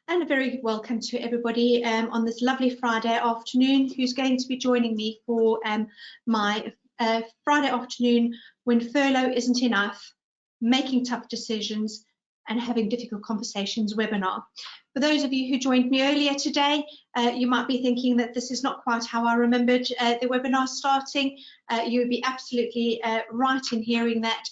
And a very welcome to everybody on this lovely Friday afternoon who's going to be joining me for my Friday afternoon when furlough isn't enough, making tough decisions and having difficult conversations webinar. For those of you who joined me earlier today, you might be thinking that this is not quite how I remembered the webinar starting. You would be absolutely right in hearing that.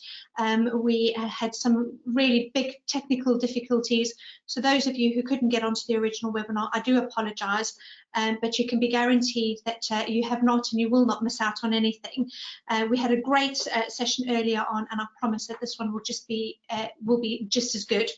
We had some really big technical difficulties. So those of you who couldn't get onto the original webinar, I do apologise, but you can be guaranteed that you have not and you will not miss out on anything. We had a great session earlier on, and I promise that this one will be just as good.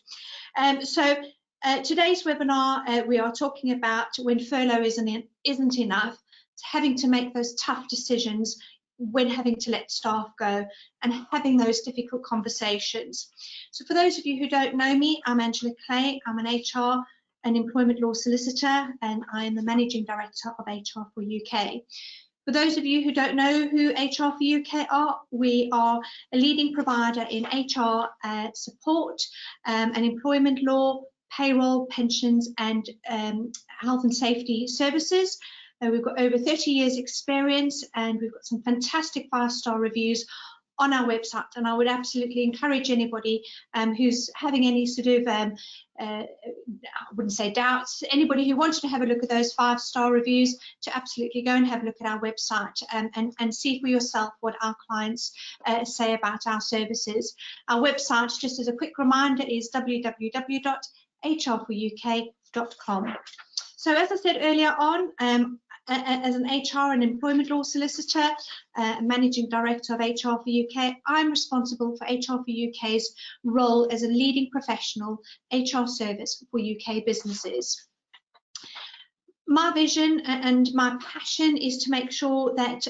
Today's webinar, we are talking about when furlough isn't enough, having to make those tough decisions when having to let staff go and having those difficult conversations. So for those of you who don't know me, I'm Angela Clay. I'm an HR and employment law solicitor, and I am the Managing Director of HR for UK. For those of you who don't know who HR for UK are, we are a leading provider in HR support and employment law, payroll, pensions and health and safety services. We've got over 30 years experience and we've got some fantastic 5-star reviews on our website, and I would absolutely encourage anybody who's having any sort of, I wouldn't say doubts, anybody who wanted to have a look at those 5-star reviews to absolutely go and have a look at our website and see for yourself what our clients say about our services. Our website, just as a quick reminder, is www.hrforuk.com. So as I said earlier on, as an HR and employment law solicitor, Managing Director of HR for UK, I'm responsible for HR for UK's role as a leading professional HR service for UK businesses. My vision and my passion is to make sure that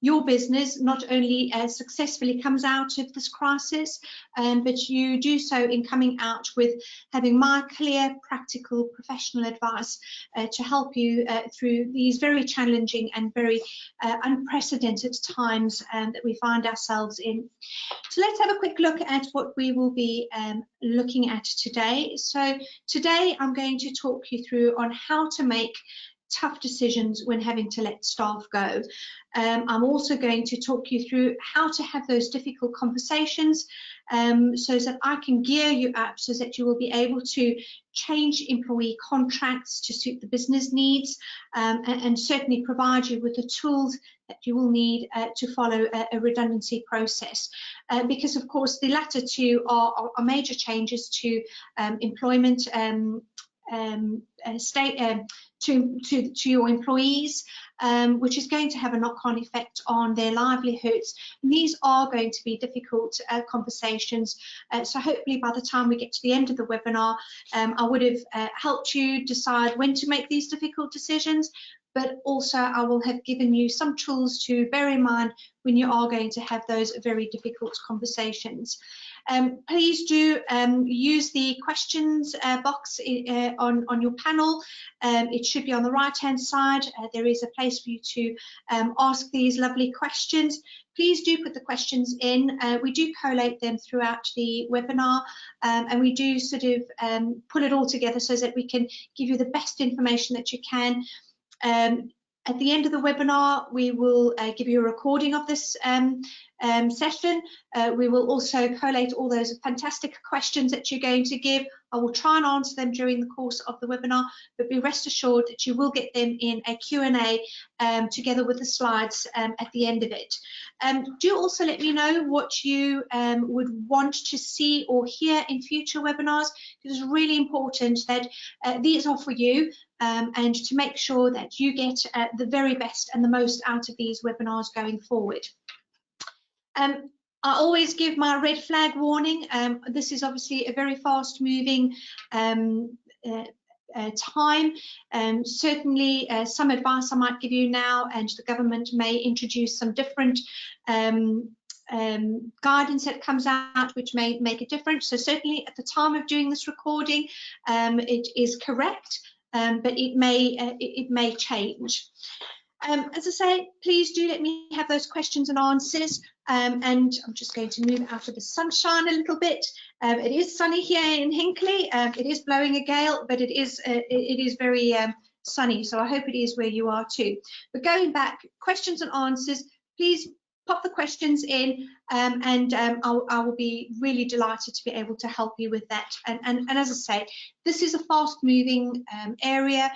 your business not only successfully comes out of this crisis, but you do so in coming out with having my clear, practical, professional advice to help you through these very challenging and very unprecedented times that we find ourselves in. So let's have a quick look at what we will be looking at today. So today I'm going to talk you through on how to make tough decisions when having to let staff go. I'm also going to talk you through how to have those difficult conversations so that I can gear you up so that you will be able to change employee contracts to suit the business needs and certainly provide you with the tools that you will need to follow a redundancy process. Because of course the latter two are major changes to employment to your employees, which is going to have a knock-on effect on their livelihoods. And these are going to be difficult conversations. So hopefully by the time we get to the end of the webinar, I would have helped you decide when to make these difficult decisions, but also I will have given you some tools to bear in mind when you are going to have those very difficult conversations. Please do use the questions box on your panel. It should be on the right-hand side. There is a place for you to ask these lovely questions. Please do put the questions in. We do collate them throughout the webinar, and we do sort of pull it all together so that we can give you the best information that you can. At the end of the webinar, we will give you a recording of this session. We will also collate all those fantastic questions that you're going to give. I will try and answer them during the course of the webinar, but be rest assured that you will get them in a Q&A together with the slides at the end of it. Do also let me know what you would want to see or hear in future webinars. It is really important that these are for you and to make sure that you get the very best and the most out of these webinars going forward. I always give my red flag warning. This is obviously a very fast moving time. Certainly some advice I might give you now, and the government may introduce some different guidance that comes out which may make a difference. So certainly at the time of doing this recording, it is correct, but it may change. As I say, please do let me have those questions and answers. And I'm just going to move out of the sunshine a little bit. It is sunny here in Hinckley. It is blowing a gale, but it is very sunny. So I hope it is where you are too. But going back, questions and answers, please pop the questions in, and I will be really delighted to be able to help you with that. And as I say, this is a fast-moving area.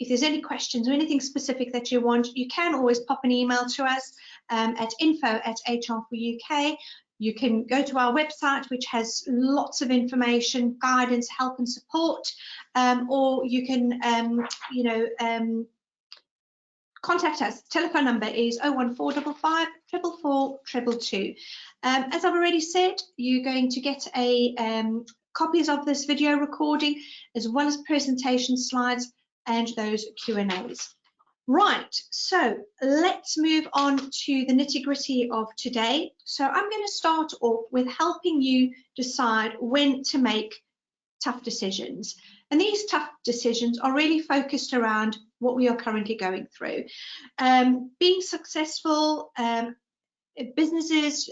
If there's any questions or anything specific that you want, you can always pop an email to us at info@HR4UK. You can go to our website, which has lots of information, guidance, help and support, or you can, contact us. Telephone number is 01455 444 222. As I've already said, you're going to get copies of this video recording, as well as presentation slides and those Q&As. Right, so let's move on to the nitty-gritty of today. So I'm going to start off with helping you decide when to make tough decisions. And these tough decisions are really focused around what we are currently going through. Being successful, businesses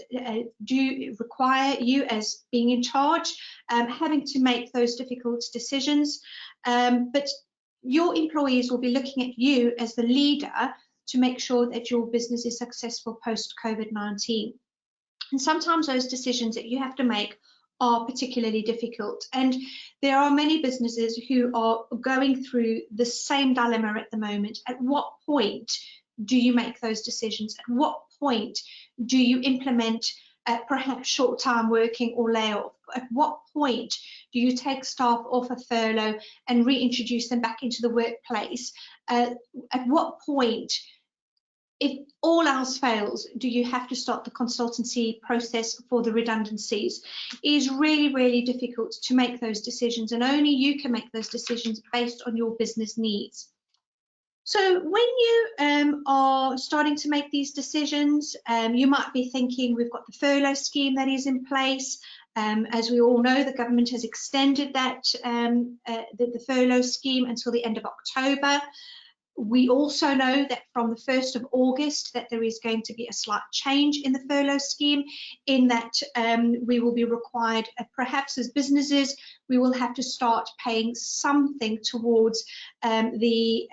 do require you, as being in charge, having to make those difficult decisions, but your employees will be looking at you as the leader to make sure that your business is successful post-COVID-19. And sometimes those decisions that you have to make are particularly difficult. And there are many businesses who are going through the same dilemma at the moment. At what point do you make those decisions? At what point do you implement perhaps short-time working or layoff? At what point do you take staff off a furlough and reintroduce them back into the workplace? At what point, if all else fails, do you have to start the consultancy process for the redundancies? It is really, really difficult to make those decisions, and only you can make those decisions based on your business needs. So when you are starting to make these decisions, you might be thinking, we've got the furlough scheme that is in place. As we all know, the government has extended that the furlough scheme until the end of October. We also know that from the 1st of August that there is going to be a slight change in the furlough scheme, in that we will be required, perhaps as businesses, we will have to start paying something towards the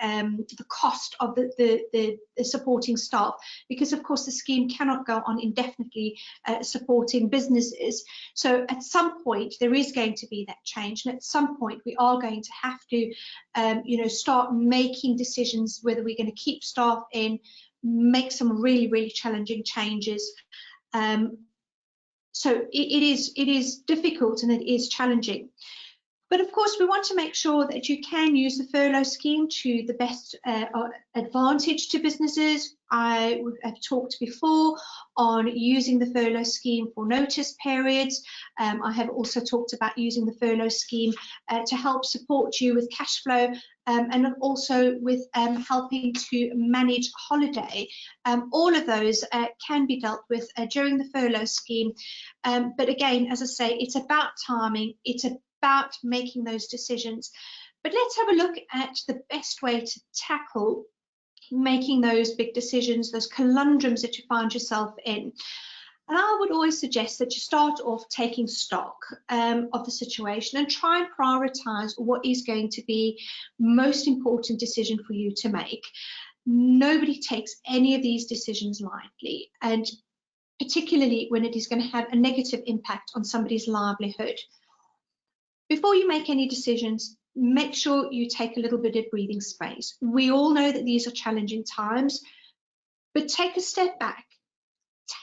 cost of the supporting staff, because of course the scheme cannot go on indefinitely supporting businesses. So at some point there is going to be that change, and at some point we are going to have to start making decisions whether we're going to keep staff in, make some really, really challenging changes. So it is difficult and it is challenging. But of course, we want to make sure that you can use the furlough scheme to the best advantage to businesses. I have talked before on using the furlough scheme for notice periods. I have also talked about using the furlough scheme to help support you with cash flow, and also with helping to manage holiday. All of those can be dealt with during the furlough scheme. But again, as I say, it's about timing. It's about making those decisions. But let's have a look at the best way to tackle making those big decisions, those conundrums that you find yourself in. And I would always suggest that you start off taking stock of the situation and try and prioritize what is going to be most important decision for you to make. Nobody takes any of these decisions lightly, and particularly when it is going to have a negative impact on somebody's livelihood. Before you make any decisions, make sure you take a little bit of breathing space. We all know that these are challenging times, but take a step back.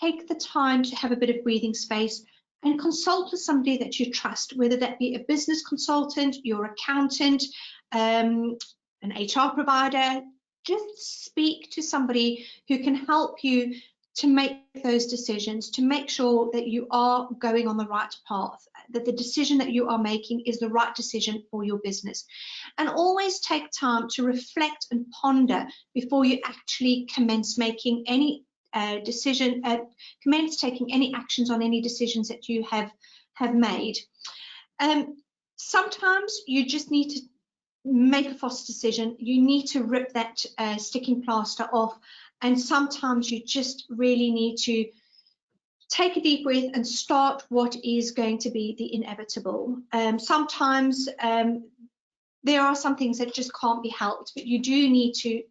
Take the time to have a bit of breathing space and consult with somebody that you trust, whether that be a business consultant, your accountant, an HR provider. Just speak to somebody who can help you to make those decisions, to make sure that you are going on the right path, that the decision that you are making is the right decision for your business. And always take time to reflect and ponder before you actually commence making any commence taking any actions on any decisions that you have made. Sometimes you just need to make a fast decision. You need to rip that sticking plaster off, and sometimes you just really need to take a deep breath and start what is going to be the inevitable. Sometimes there are some things that just can't be helped, but you do need to,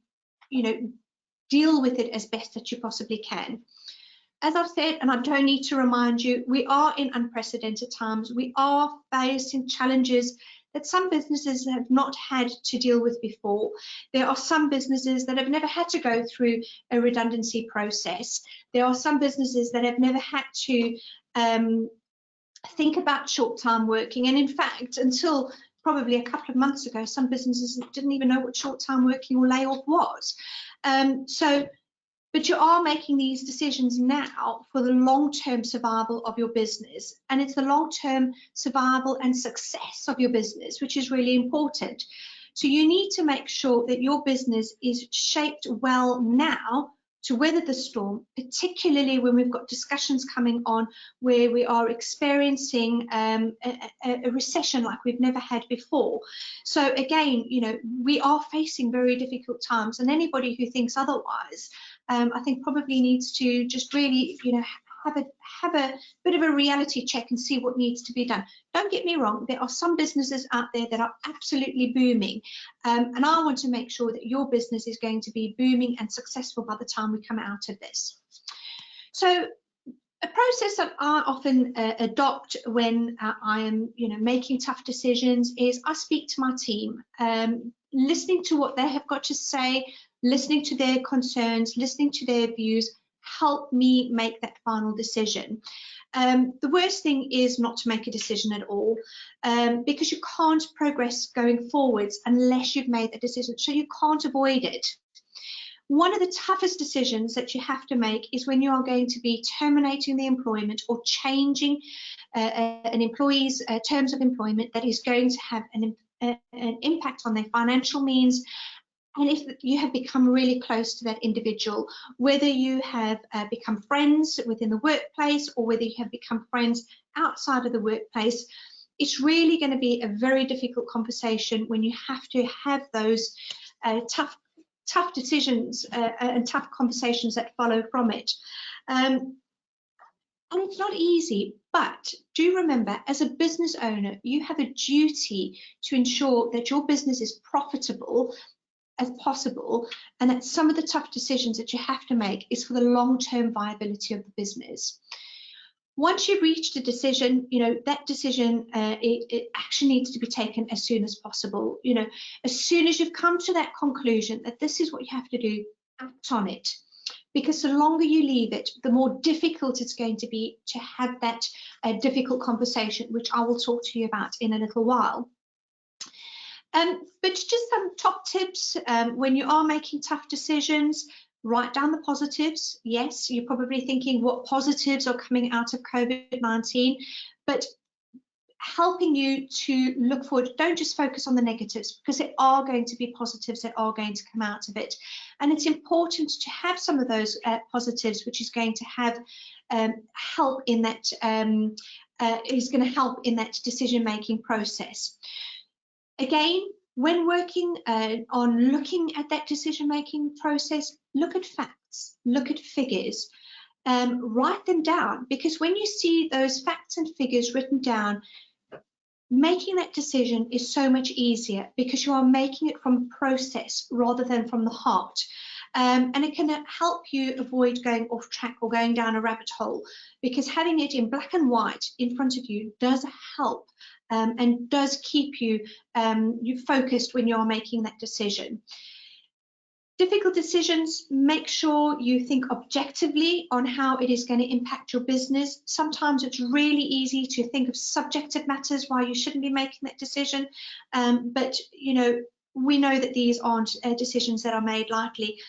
deal with it as best that you possibly can. As I've said, and I don't need to remind you, we are in unprecedented times. We are facing challenges that some businesses have not had to deal with before. There are some businesses that have never had to go through a redundancy process. There are some businesses that have never had to think about short-time working. And in fact, until probably a couple of months ago, some businesses didn't even know what short-time working or layoff was. But you are making these decisions now for the long-term survival of your business, and it's the long-term survival and success of your business, which is really important. So you need to make sure that your business is shaped well now to weather the storm, particularly when we've got discussions coming on where we are experiencing a recession like we've never had before. So again, we are facing very difficult times, and anybody who thinks otherwise, I think probably needs to just really, have a bit of a reality check and see what needs to be done. Don't get me wrong, there are some businesses out there that are absolutely booming, and I want to make sure that your business is going to be booming and successful by the time we come out of this. So a process that I often adopt when I am, making tough decisions is I speak to my team, listening to what they have got to say, listening to their concerns, listening to their views, help me make that final decision. The worst thing is not to make a decision at all, because you can't progress going forwards unless you've made that decision, so you can't avoid it. One of the toughest decisions that you have to make is when you are going to be terminating the employment or changing an employee's terms of employment that is going to have an impact on their financial means. And if you have become really close to that individual, whether you have become friends within the workplace or whether you have become friends outside of the workplace, it's really going to be a very difficult conversation when you have to have those tough decisions and tough conversations that follow from it. And it's not easy, but do remember, as a business owner, you have a duty to ensure that your business is profitable as possible, and that some of the tough decisions that you have to make is for the long-term viability of the business. Once you've reached a decision, that decision, it actually needs to be taken as soon as possible. As soon as you've come to that conclusion that this is what you have to do, act on it. Because the longer you leave it, the more difficult it's going to be to have that difficult conversation, which I will talk to you about in a little while. But just some top tips when you are making tough decisions. Write down the positives. Yes, you're probably thinking what positives are coming out of COVID-19, but helping you to look forward. Don't just focus on the negatives, because there are going to be positives that are going to come out of it. And it's important to have some of those positives, which is going to have help in that, decision-making process. Again, when working on looking at that decision-making process, look at facts, look at figures, write them down, because when you see those facts and figures written down, making that decision is so much easier because you are making it from process rather than from the heart. And it can help you avoid going off track or going down a rabbit hole, because having it in black and white in front of you does help and does keep you focused when you're making that decision. Difficult decisions, make sure you think objectively on how it is going to impact your business. Sometimes it's really easy to think of subjective matters why you shouldn't be making that decision, but we know that these aren't decisions that are made lightly.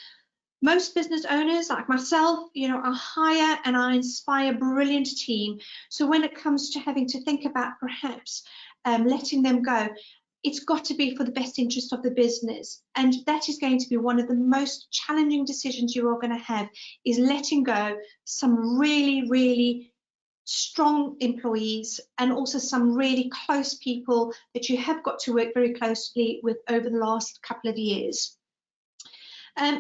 Most business owners, like myself, I hire and I inspire a brilliant team. So when it comes to having to think about perhaps letting them go, it's got to be for the best interest of the business. And that is going to be one of the most challenging decisions you are going to have, is letting go some really, really strong employees, and also some really close people that you have got to work very closely with over the last couple of years.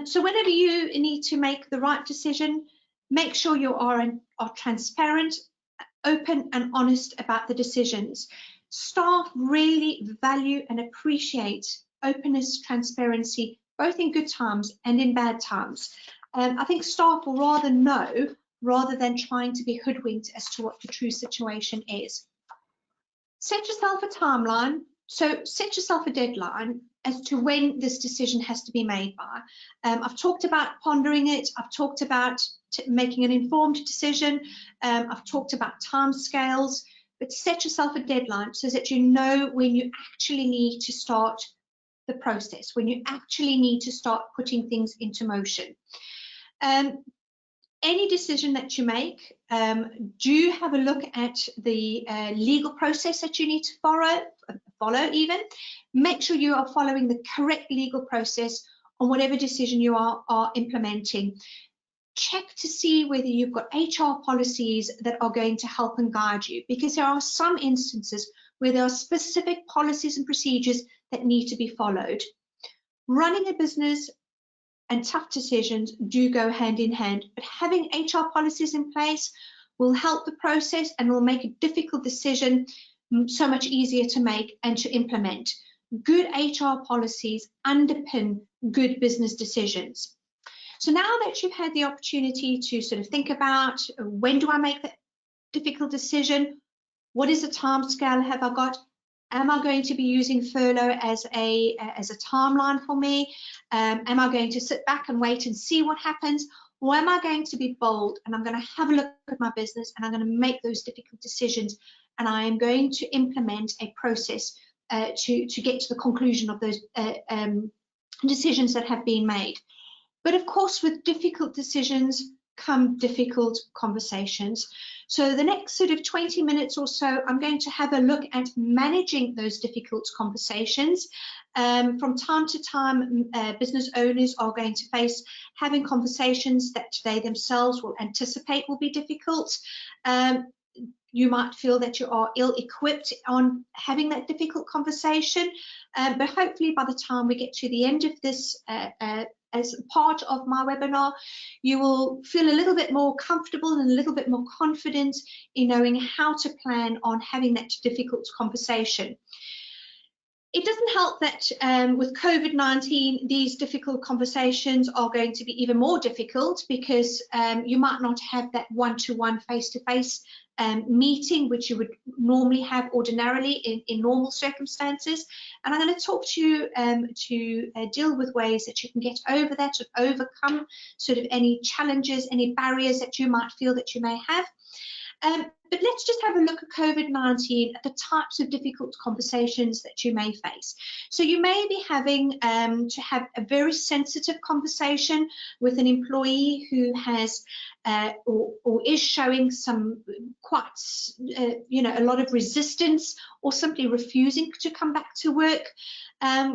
So whenever you need to make the right decision, make sure you are transparent, open and honest about the decisions. Staff really value and appreciate openness, transparency, both in good times and in bad times. I think staff will rather know rather than trying to be hoodwinked as to what the true situation is. Set yourself a timeline. So set yourself a deadline as to when this decision has to be made by. I've talked about pondering it. I've talked about making an informed decision. I've talked about timescales, but set yourself a deadline so that you know when you actually need to start the process, when you actually need to start putting things into motion. Any decision that you make, do have a look at the legal process that you need to follow even. Make sure you are following the correct legal process on whatever decision you are implementing. Check to see whether you've got HR policies that are going to help and guide you, because there are some instances where there are specific policies and procedures that need to be followed. Running a business and tough decisions do go hand in hand, but having HR policies in place will help the process and will make a difficult decision so much easier to make and to implement. Good HR policies underpin good business decisions. So now that you've had the opportunity to sort of think about, when do I make that difficult decision? What is the time scale have I got? Am I going to be using furlough as a timeline for me? Am I going to sit back and wait and see what happens? Or am I going to be bold and I'm going to have a look at my business and I'm going to make those difficult decisions, and I am going to implement a process to get to the conclusion of those decisions that have been made. But of course, with difficult decisions come difficult conversations. So the next sort of 20 minutes or so, I'm going to have a look at managing those difficult conversations. From time to time, business owners are going to face having conversations that they themselves will anticipate will be difficult. You might feel that you are ill-equipped on having that difficult conversation, but hopefully by the time we get to the end of this as part of my webinar, you will feel a little bit more comfortable and a little bit more confident in knowing how to plan on having that difficult conversation. It doesn't help that with COVID-19, these difficult conversations are going to be even more difficult, because you might not have that one-to-one, face-to-face meeting, which you would normally have ordinarily in normal circumstances. And I'm going to talk to you to deal with ways that you can get over that and overcome sort of any challenges, any barriers that you might feel that you may have. But let's just have a look at COVID-19, at the types of difficult conversations that you may face. So you may be having to have a very sensitive conversation with an employee who has or is showing some quite, a lot of resistance, or simply refusing to come back to work,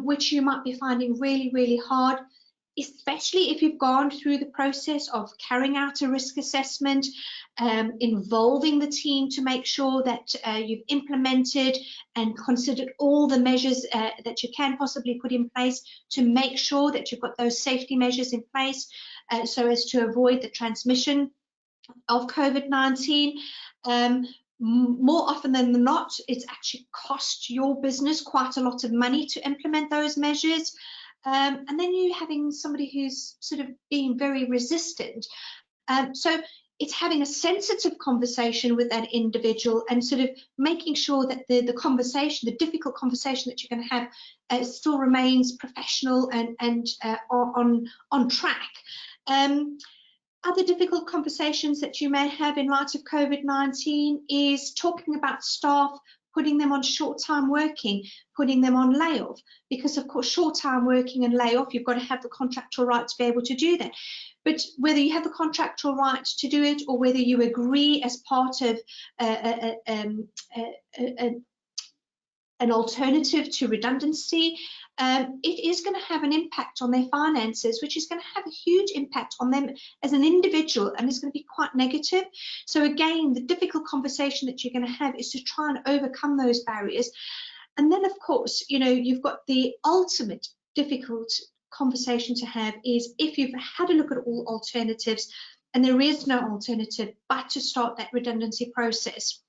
which you might be finding really, really hard, especially if you've gone through the process of carrying out a risk assessment, involving the team to make sure that you've implemented and considered all the measures that you can possibly put in place to make sure that you've got those safety measures in place so as to avoid the transmission of COVID-19. More often than not, it's actually cost your business quite a lot of money to implement those measures. And then you're having somebody who's sort of being very resistant. So it's having a sensitive conversation with that individual and sort of making sure that the conversation, the difficult conversation that you're going to have still remains professional and on track. Other difficult conversations that you may have in light of COVID-19 is talking about staff, putting them on short-time working, putting them on layoff, because of course short-time working and layoff, you've got to have the contractual right to be able to do that. But whether you have the contractual right to do it, or whether you agree as part of an alternative to redundancy, it is going to have an impact on their finances, which is going to have a huge impact on them as an individual, and it's going to be quite negative. So again, the difficult conversation that you're going to have is to try and overcome those barriers. And then, of course, you know, you've got the ultimate difficult conversation to have is if you've had a look at all alternatives and there is no alternative but to start that redundancy process.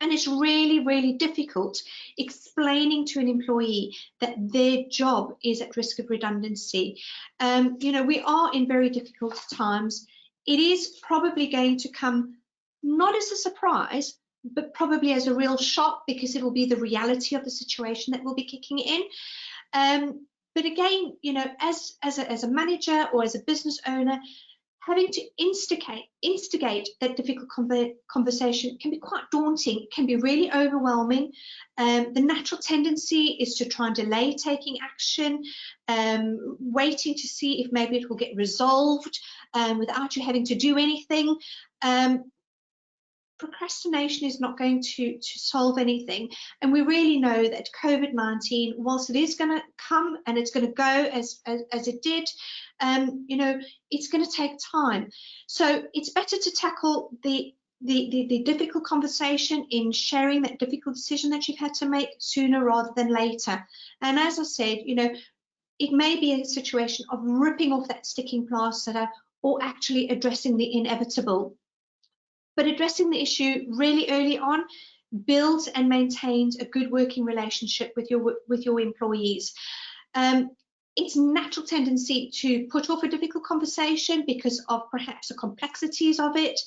And it's really, really difficult explaining to an employee that their job is at risk of redundancy. You know, we are in very difficult times. It is probably going to come not as a surprise, but probably as a real shock, because it will be the reality of the situation that will be kicking in. But again, you know, as a manager or as a business owner, having to instigate that difficult conversation can be quite daunting. It can be really overwhelming. The natural tendency is to try and delay taking action, waiting to see if maybe it will get resolved without you having to do anything. Procrastination is not going to solve anything, and we really know that COVID-19, whilst it is going to come and it's going to go as it did, you know, it's going to take time. So it's better to tackle the difficult conversation in sharing that difficult decision that you've had to make sooner rather than later. And as I said, you know, it may be a situation of ripping off that sticking plaster or actually addressing the inevitable. But addressing the issue really early on builds and maintains a good working relationship with your employees. It's a natural tendency to put off a difficult conversation because of perhaps the complexities of it,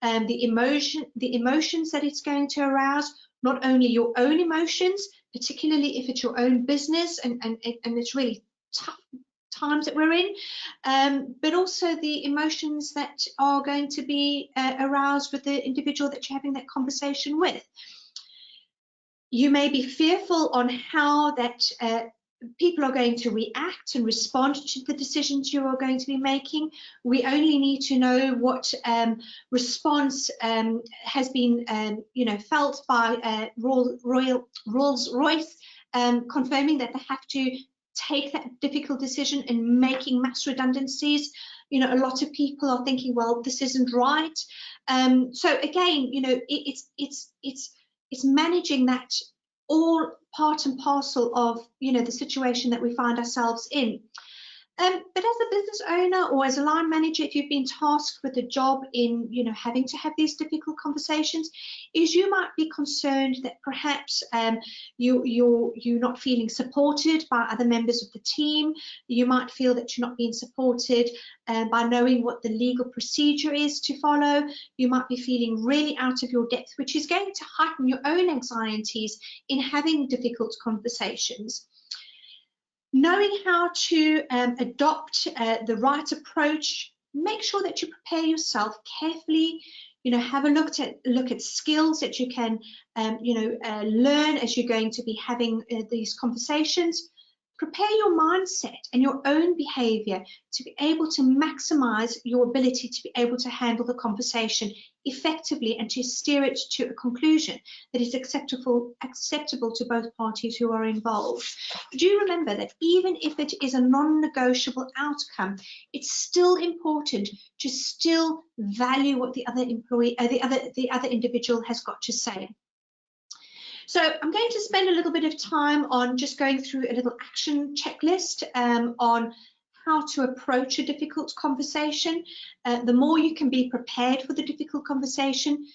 the emotions that it's going to arouse, not only your own emotions, particularly if it's your own business and it's really tough times that we're in, but also the emotions that are going to be aroused with the individual that you're having that conversation with. You may be fearful on how that people are going to react and respond to the decisions you are going to be making. We only need to know what response has been, you know, felt by Rolls-Royce, confirming that they have to take that difficult decision in making mass redundancies. You know, a lot of people are thinking, well, this isn't right. So again, you know, it's managing that all part and parcel of, you know, the situation that we find ourselves in. But as a business owner or as a line manager, if you've been tasked with a job in, you know, having to have these difficult conversations, is you might be concerned that perhaps you're not feeling supported by other members of the team. You might feel that you're not being supported by knowing what the legal procedure is to follow. You might be feeling really out of your depth, which is going to heighten your own anxieties in having difficult conversations. Knowing how to adopt the right approach, make sure that you prepare yourself carefully. You know, have a look at skills that you can, you know, learn as you're going to be having these conversations. Prepare your mindset and your own behavior to be able to maximize your ability to be able to handle the conversation effectively and to steer it to a conclusion that is acceptable to both parties who are involved. Do remember that even if it is a non-negotiable outcome, it's still important to still value what the other employee, the other individual has got to say. So I'm going to spend a little bit of time on just going through a little action checklist on how to approach a difficult conversation. The more you can be prepared for the difficult conversation,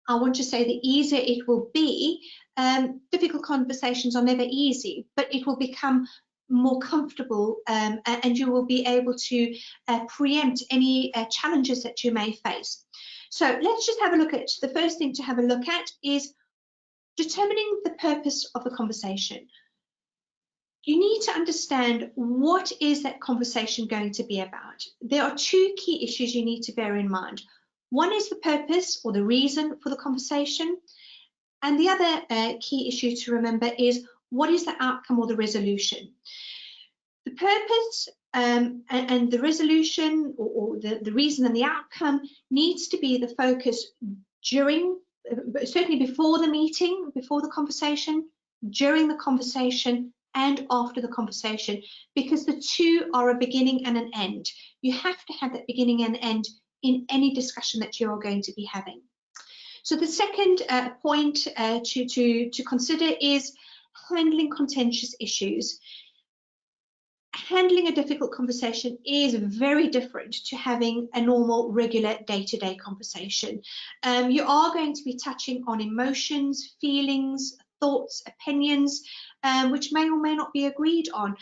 I want to say the easier it will be. Difficult conversations are never easy, but it will become more comfortable and you will be able to preempt any challenges that you may face. So let's just have a look at, the first thing to have a look at is determining the purpose of the conversation. You need to understand what is that conversation going to be about. There are two key issues you need to bear in mind. One is the purpose or the reason for the conversation, and the other key issue to remember is what is the outcome or the resolution. The purpose and the resolution or the reason and the outcome needs to be the focus during, certainly before the meeting, before the conversation, during the conversation, and after the conversation, because the two are a beginning and an end. You have to have that beginning and end in any discussion that you are going to be having. So the second point to consider is handling contentious issues. Handling a difficult conversation is very different to having a normal, regular, day-to-day conversation. You are going to be touching on emotions, feelings, thoughts, opinions, which may or may not be agreed on.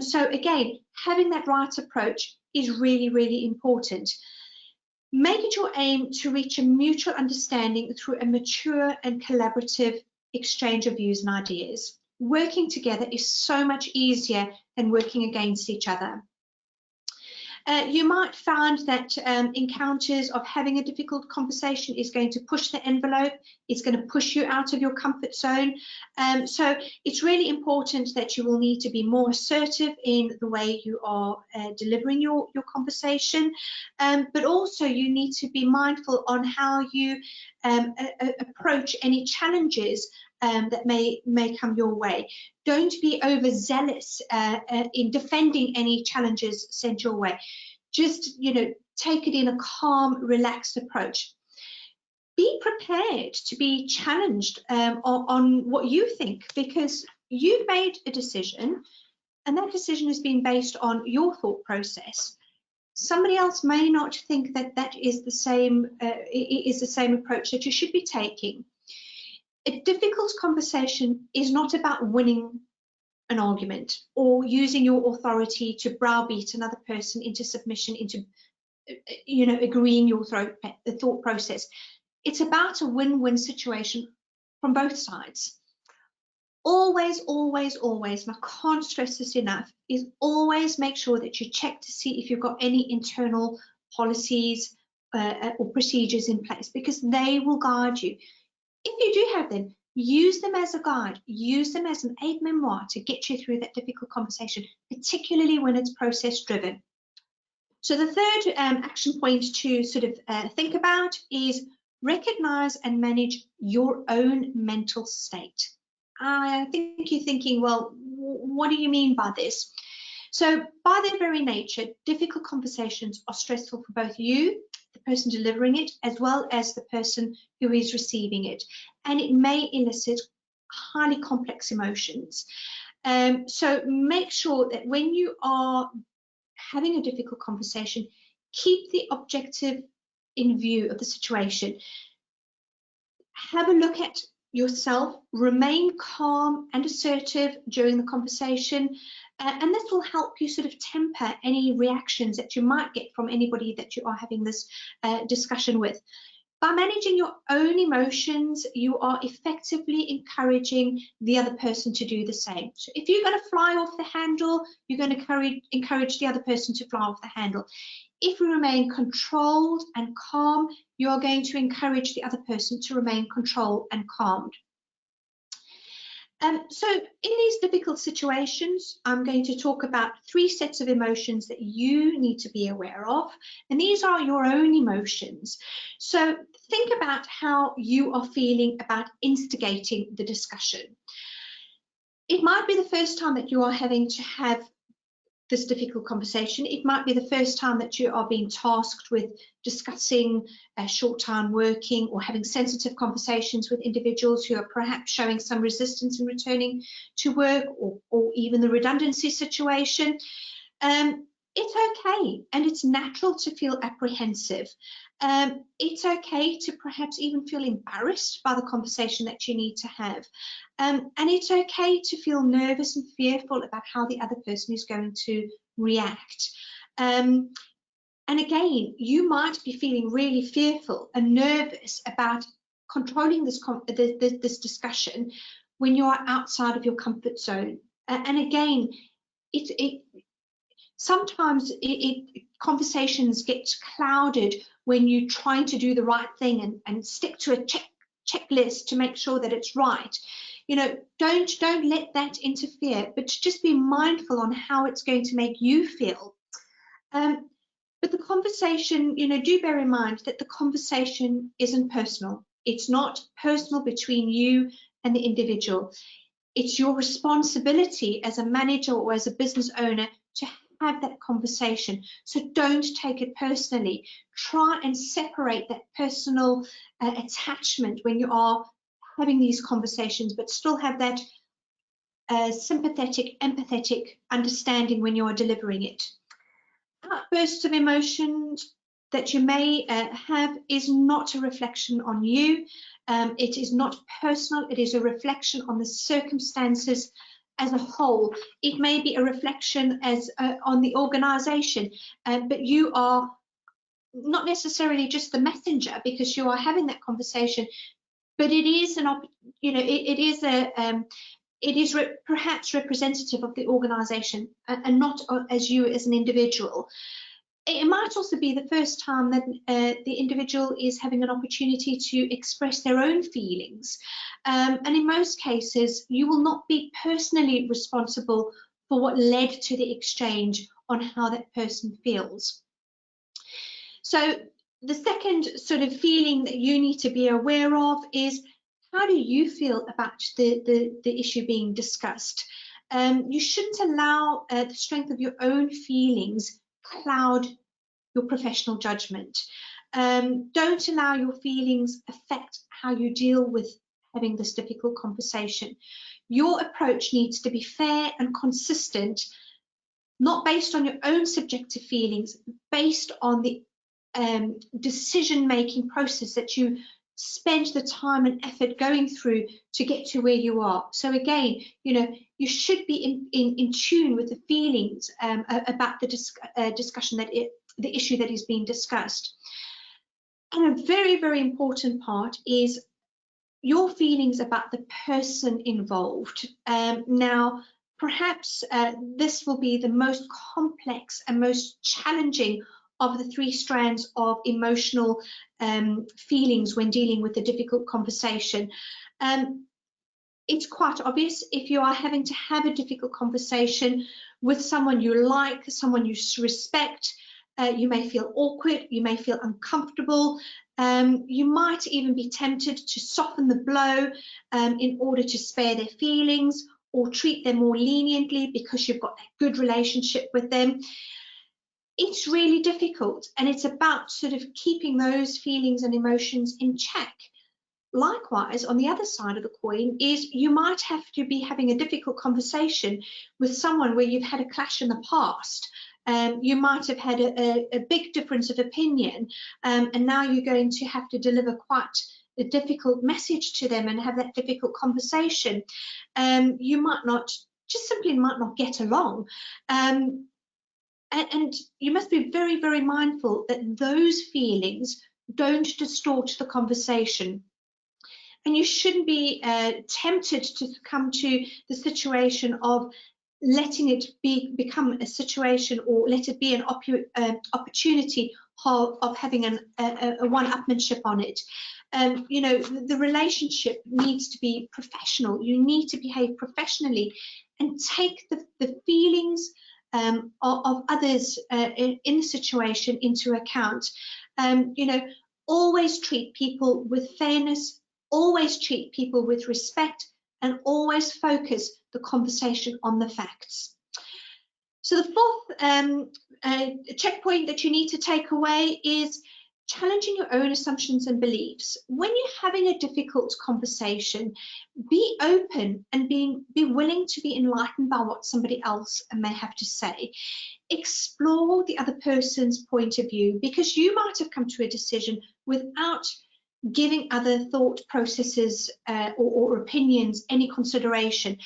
So again, having that right approach is really, really important. Make it your aim to reach a mutual understanding through a mature and collaborative exchange of views and ideas. Working together is so much easier than working against each other. You might find that encounters of having a difficult conversation is going to push the envelope, it's going to push you out of your comfort zone. So it's really important that you will need to be more assertive in the way you are delivering your conversation, but also you need to be mindful on how you approach any challenges that may come your way. Don't be overzealous in defending any challenges sent your way. Just, take it in a calm, relaxed approach. Be prepared to be challenged on what you think, because you've made a decision, and that decision has been based on your thought process. Somebody else may not think that that is the same approach that you should be taking. A difficult conversation is not about winning an argument or using your authority to browbeat another person into submission, into agreeing your thought process. It's about a win-win situation from both sides. Always, always, always, and I can't stress this enough, is always make sure that you check to see if you've got any internal policies or procedures in place, because they will guide you. If you do have them, use them as a guide, use them as an aide-memoire to get you through that difficult conversation, particularly when it's process-driven. So the third action point to sort of think about is recognize and manage your own mental state. I think you're thinking, well, what do you mean by this? So by their very nature, difficult conversations are stressful for both you, the person delivering it, as well as the person who is receiving it. And it may elicit highly complex emotions. So make sure that when you are having a difficult conversation, keep the objective in view of the situation. Have a look at yourself, remain calm and assertive during the conversation, and this will help you sort of temper any reactions that you might get from anybody that you are having this discussion with. By managing your own emotions, you are effectively encouraging the other person to do the same. So if you're going to fly off the handle, you're going to encourage the other person to fly off the handle. If you remain controlled and calm, you are going to encourage the other person to remain controlled and calmed. So in these difficult situations, I'm going to talk about 3 sets of emotions that you need to be aware of, and these are your own emotions. So think about how you are feeling about instigating the discussion. It might be the first time that you are having to have this difficult conversation. It might be the first time that you are being tasked with discussing short-time working or having sensitive conversations with individuals who are perhaps showing some resistance in returning to work, or even the redundancy situation. It's okay, and it's natural to feel apprehensive. It's okay to perhaps even feel embarrassed by the conversation that you need to have. And it's okay to feel nervous and fearful about how the other person is going to react. And again, you might be feeling really fearful and nervous about controlling this discussion when you are outside of your comfort zone. And again, sometimes conversations get clouded when you're trying to do the right thing and stick to a checklist to make sure that it's right. Don't let that interfere, but just be mindful on how it's going to make you feel. But the conversation, do bear in mind that the conversation isn't personal. It's not personal between you and the individual. It's your responsibility as a manager or as a business owner to have that conversation. So don't take it personally. Try and separate that personal attachment when you are having these conversations, but still have that sympathetic, empathetic understanding when you are delivering it. Outbursts of emotions that you may have is not a reflection on you. It is not personal. It is a reflection on the circumstances as a whole. It may be a reflection as on the organisation, but you are not necessarily just the messenger because you are having that conversation. But it is it is perhaps representative of the organisation and not as you as an individual. It might also be the first time that the individual is having an opportunity to express their own feelings. And in most cases, you will not be personally responsible for what led to the exchange on how that person feels. So the second sort of feeling that you need to be aware of is, how do you feel about the issue being discussed? You shouldn't allow the strength of your own feelings cloud your professional judgment. Don't allow your feelings affect how you deal with having this difficult conversation. Your approach needs to be fair and consistent, not based on your own subjective feelings, based on the decision-making process that you spend the time and effort going through to get to where you are. So again, you should be in tune with the feelings about the discussion the issue that is being discussed. And a very, very important part is your feelings about the person involved. Now, perhaps this will be the most complex and most challenging of the three strands of emotional feelings when dealing with a difficult conversation. It's quite obvious if you are having to have a difficult conversation with someone you like, someone you respect. You may feel awkward, you may feel uncomfortable, you might even be tempted to soften the blow in order to spare their feelings or treat them more leniently because you've got a good relationship with them. It's really difficult, and it's about sort of keeping those feelings and emotions in check. Likewise, on the other side of the coin is you might have to be having a difficult conversation with someone where you've had a clash in the past. You might have had a big difference of opinion, and now you're going to have to deliver quite a difficult message to them and have that difficult conversation. You might not, just simply might not get along. And you must be very, very mindful that those feelings don't distort the conversation. And you shouldn't be tempted to come to the situation of letting it become a situation, or let it be an opportunity of having a one-upmanship on it. The relationship needs to be professional. You need to behave professionally and take the feelings of others in the situation into account. Always treat people with fairness, always treat people with respect, and always focus the conversation on the facts. So the fourth checkpoint that you need to take away is challenging your own assumptions and beliefs. When you're having a difficult conversation, be open and be willing to be enlightened by what somebody else may have to say. Explore the other person's point of view, because you might have come to a decision without giving other thought processes or opinions any consideration.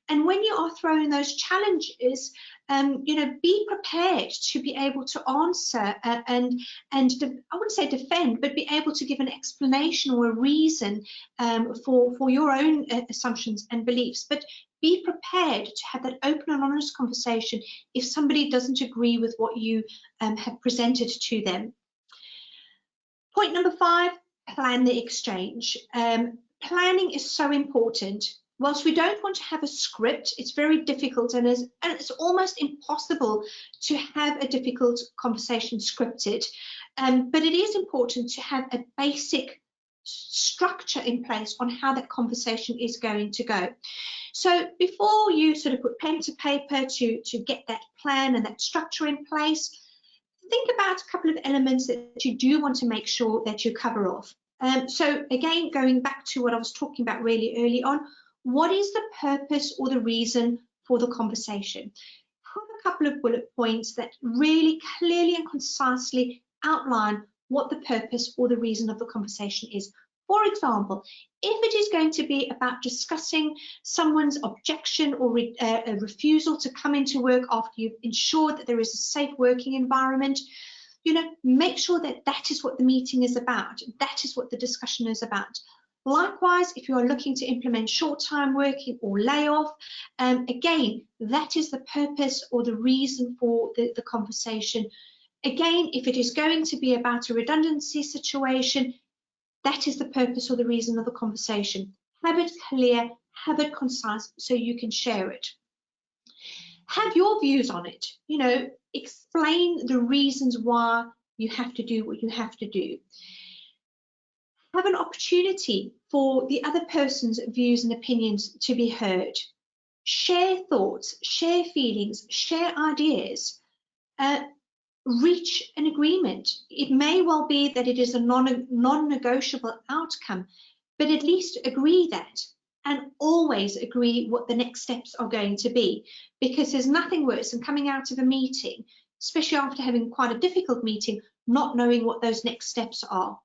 And when you are thrown those challenges, be prepared to be able to answer and I wouldn't say defend, but be able to give an explanation or a reason for your own assumptions and beliefs. But be prepared to have that open and honest conversation if somebody doesn't agree with what you have presented to them. Point number 5, plan the exchange. Planning is so important. Whilst we don't want to have a script, it's very difficult, and it's almost impossible to have a difficult conversation scripted. But it is important to have a basic structure in place on how that conversation is going to go. So before you sort of put pen to paper to get that plan and that structure in place, think about a couple of elements that you do want to make sure that you cover off. So again, going back to what I was talking about really early on, what is the purpose or the reason for the conversation? Have a couple of bullet points that really clearly and concisely outline what the purpose or the reason of the conversation is. For example, if it is going to be about discussing someone's objection or a refusal to come into work after you've ensured that there is a safe working environment, you know, make sure that that is what the meeting is about. That is what the discussion is about. Likewise, if you are looking to implement short-time working or layoff, again, that is the purpose or the reason for the conversation. Again, if it is going to be about a redundancy situation, that is the purpose or the reason of the conversation. Have it clear, have it concise so you can share it. Have your views on it. You know, explain the reasons why you have to do what you have to do. Have an opportunity for the other person's views and opinions to be heard. Share thoughts, share feelings, share ideas. Reach an agreement. It may well be that it is a non-negotiable outcome, but at least agree that, and always agree what the next steps are going to be, because there's nothing worse than coming out of a meeting, especially after having quite a difficult meeting, not knowing what those next steps are.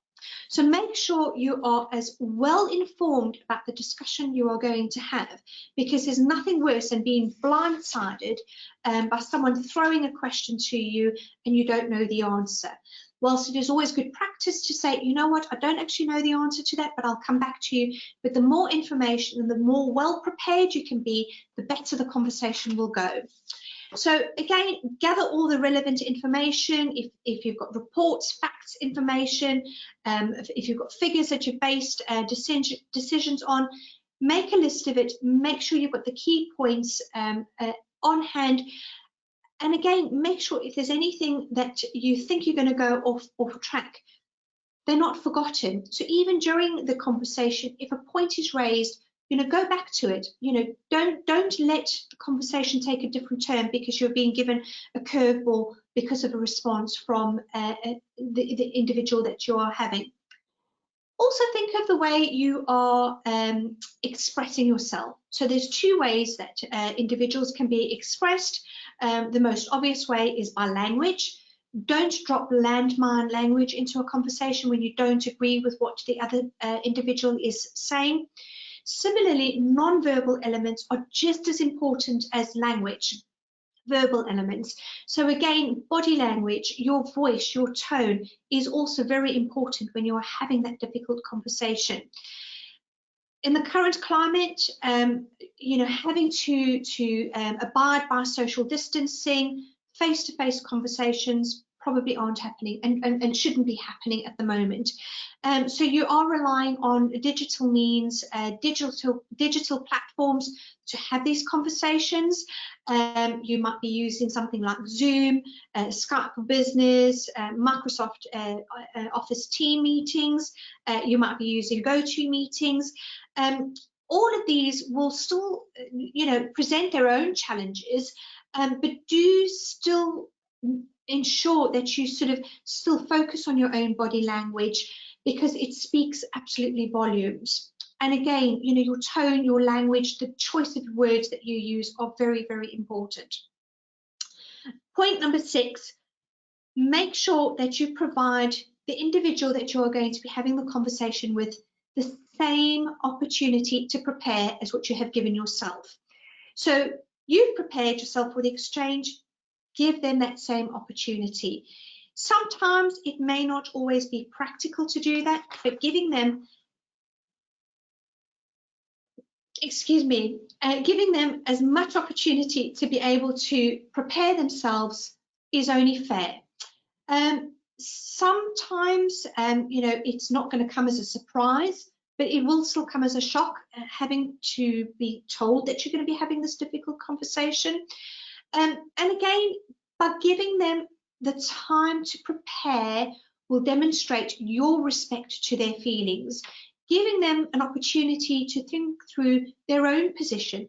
So make sure you are as well informed about the discussion you are going to have, because there's nothing worse than being blindsided by someone throwing a question to you and you don't know the answer. Whilst it is always good practice to say, you know what, I don't actually know the answer to that, but I'll come back to you. But the more information and the more well prepared you can be, the better the conversation will go. So again, gather all the relevant information. If you've got reports, facts, information, if you've got figures that you've based decisions on, make a list of it. Make sure you've got the key points on hand. And again, make sure if there's anything that you think you're going to go off track, they're not forgotten. So even during the conversation, if a point is raised, you know, go back to it. You know, don't let the conversation take a different turn because you're being given a curveball because of a response from the individual that you are having. Also think of the way you are expressing yourself. So there's two ways that individuals can be expressed. The most obvious way is by language. Don't drop landmine language into a conversation when you don't agree with what the other individual is saying. Similarly, non-verbal elements are just as important as language, verbal elements. So again, body language, your voice, your tone is also very important when you're having that difficult conversation. In the current climate, you know, having to abide by social distancing, face-to-face conversations probably aren't happening and shouldn't be happening at the moment. So you are relying on digital means, digital platforms to have these conversations. You might be using something like Zoom, Skype for Business, Microsoft Office team meetings. You might be using GoToMeetings. All of these will still, you know, present their own challenges, but do still ensure that you sort of still focus on your own body language, because it speaks absolutely volumes. And again, you know, your tone, your language, the choice of words that you use are very, very important. Point number 6, make sure that you provide the individual that you are going to be having the conversation with the same opportunity to prepare as what you have given yourself. So you've prepared yourself for the exchange, give them that same opportunity. Sometimes it may not always be practical to do that, but giving them, giving them as much opportunity to be able to prepare themselves is only fair. Sometimes, you know, it's not going to come as a surprise, but it will still come as a shock, having to be told that you're going to be having this difficult conversation. And again, by giving them the time to prepare will demonstrate your respect to their feelings, giving them an opportunity to think through their own position,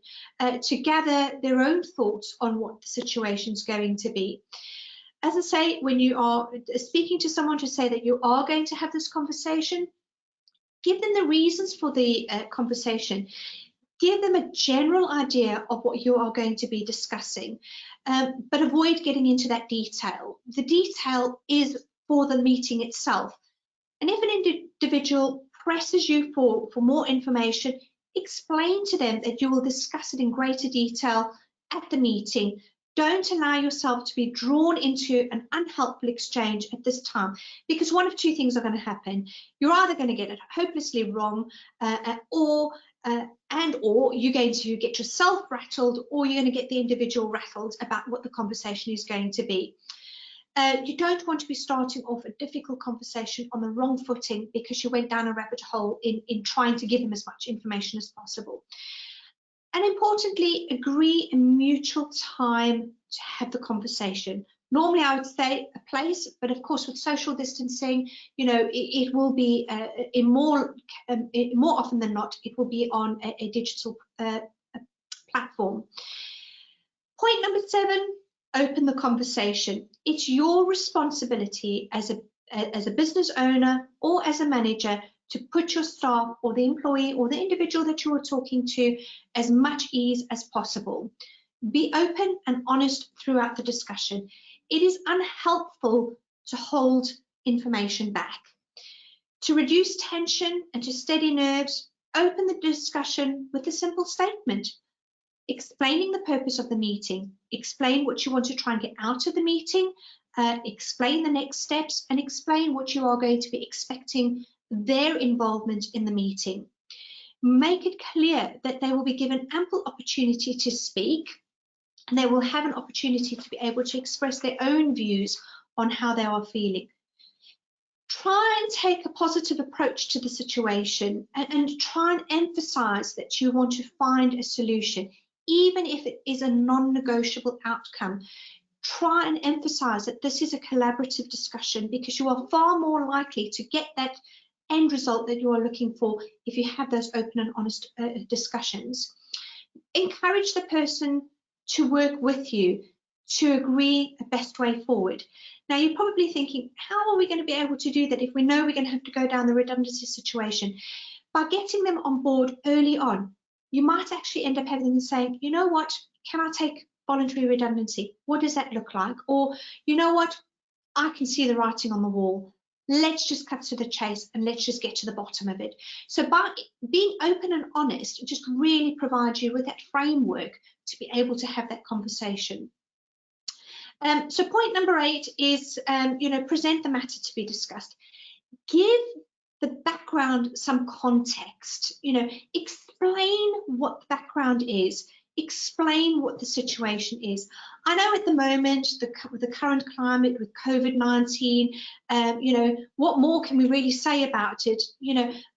to gather their own thoughts on what the situation's going to be. As I say, when you are speaking to someone to say that you are going to have this conversation, give them the reasons for the conversation. Give them a general idea of what you are going to be discussing, but avoid getting into that detail. The detail is for the meeting itself. And if an individual presses you for more information, explain to them that you will discuss it in greater detail at the meeting. Don't allow yourself to be drawn into an unhelpful exchange at this time, because one of two things are going to happen. You're either going to get it hopelessly wrong, or you're going to get yourself rattled, or you're going to get the individual rattled about what the conversation is going to be. You don't want to be starting off a difficult conversation on the wrong footing because you went down a rabbit hole in trying to give them as much information as possible. And importantly, agree a mutual time to have the conversation. Normally, I would say a place, but of course, with social distancing, it will be more often than not, it will be on a digital platform. Point number 7, open the conversation. It's your responsibility as a business owner or as a manager to put your staff or the employee or the individual that you are talking to as much ease as possible. Be open and honest throughout the discussion. It is unhelpful to hold information back. To reduce tension and to steady nerves, open the discussion with a simple statement, explaining the purpose of the meeting, explain what you want to try and get out of the meeting, explain the next steps, and explain what you are going to be expecting their involvement in the meeting. Make it clear that they will be given ample opportunity to speak, and they will have an opportunity to be able to express their own views on how they are feeling. Try and take a positive approach to the situation and try and emphasize that you want to find a solution, even if it is a non-negotiable outcome. Try and emphasize that this is a collaborative discussion, because you are far more likely to get that end result that you are looking for if you have those open and honest discussions. Encourage the person to work with you to agree the best way forward. Now, you're probably thinking, how are we going to be able to do that if we know we're going to have to go down the redundancy situation? By getting them on board early on, you might actually end up having them saying, you know what, can I take voluntary redundancy? What does that look like? Or, you know what, I can see the writing on the wall. Let's just cut to the chase and let's just get to the bottom of it. So by being open and honest, it just really provides you with that framework to be able to have that conversation. So point number 8 is, present the matter to be discussed. Give the background some context. Explain what the background is. Explain what the situation is. I know at the moment, the current climate with COVID-19, what more can we really say about it?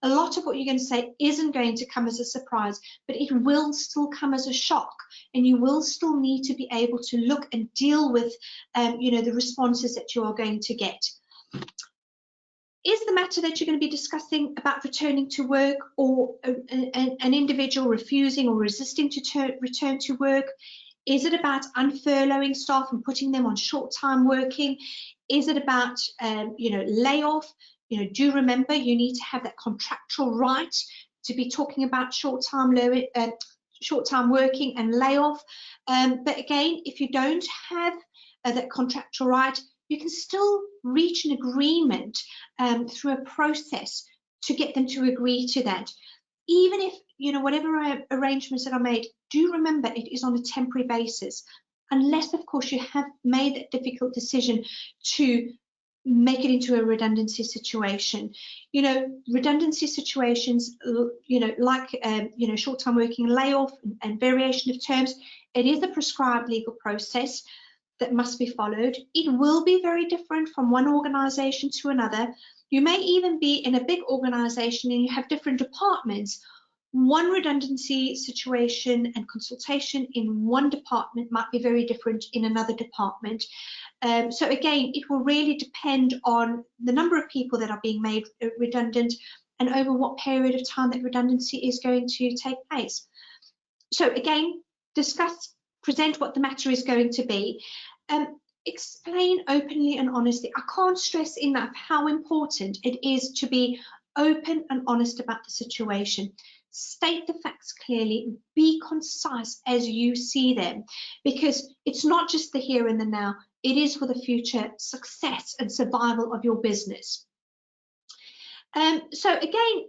A lot of what you're going to say isn't going to come as a surprise, but it will still come as a shock, and you will still need to be able to look and deal with, the responses that you are going to get. Is the matter that you're going to be discussing about returning to work, or an individual refusing or resisting to return to work? Is it about unfurloughing staff and putting them on short-time working? Is it about, layoff? Do remember you need to have that contractual right to be talking about short-time working and layoff. But again, if you don't have that contractual right, you can still reach an agreement through a process to get them to agree to that. Even if, whatever arrangements that are made, do remember it is on a temporary basis, unless, of course, you have made that difficult decision to make it into a redundancy situation. Redundancy situations, like, short-time working, layoff, and variation of terms, it is a prescribed legal process that must be followed. It will be very different from one organisation to another. You may even be in a big organisation and you have different departments. One redundancy situation and consultation in one department might be very different in another department. So again, it will really depend on the number of people that are being made redundant and over what period of time that redundancy is going to take place. So again, discuss, present what the matter is going to be. Explain openly and honestly. I can't stress enough how important it is to be open and honest about the situation. State the facts clearly, be concise as you see them, because it's not just the here and the now, it is for the future success and survival of your business. So again,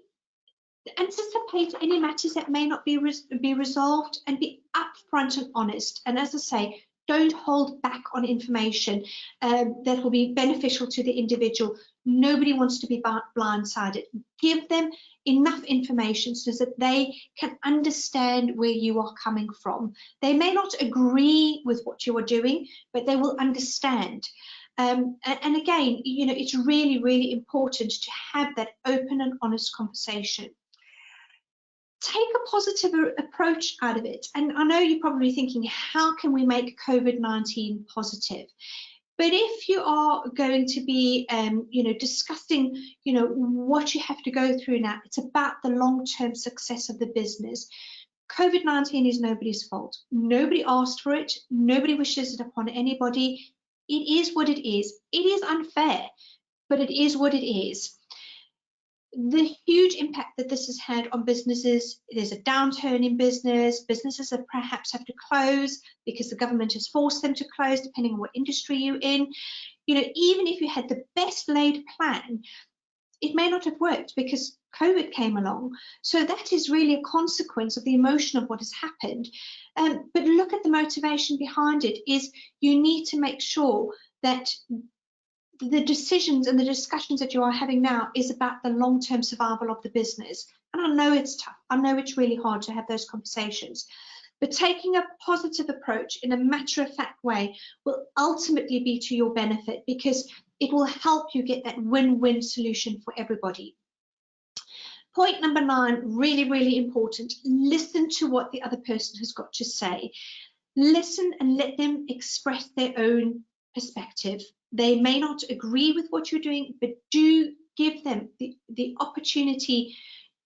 anticipate any matters that may not be resolved and be upfront and honest. And as I say, don't hold back on information that will be beneficial to the individual. Nobody wants to be blindsided. Give them enough information so that they can understand where you are coming from. They may not agree with what you are doing, but they will understand. And again, you know, it's really, really important to have that open and honest conversation. Take a positive approach out of it. And I know you're probably thinking, how can we make COVID-19 positive? But if you are going to be, you know, discussing, you know, what you have to go through now, it's about the long-term success of the business. COVID-19 is nobody's fault. Nobody asked for it. Nobody wishes it upon anybody. It is what it is. It is unfair, but it is what it is. The huge impact that this has had on businesses, there's a downturn in business, businesses that perhaps have to close because the government has forced them to close, depending on what industry you're in. You know, even if you had the best laid plan, it may not have worked because COVID came along. So that is really a consequence of the emotion of what has happened. But look at the motivation behind it. Is you need to make sure that the decisions and the discussions that you are having now is about the long-term survival of the business. And I know it's tough. I know it's really hard to have those conversations. But taking a positive approach in a matter-of-fact way will ultimately be to your benefit, because it will help you get that win-win solution for everybody. Point number 9, really, really important. Listen to what the other person has got to say. Listen and let them express their own perspective. They may not agree with what you're doing, but do give them the opportunity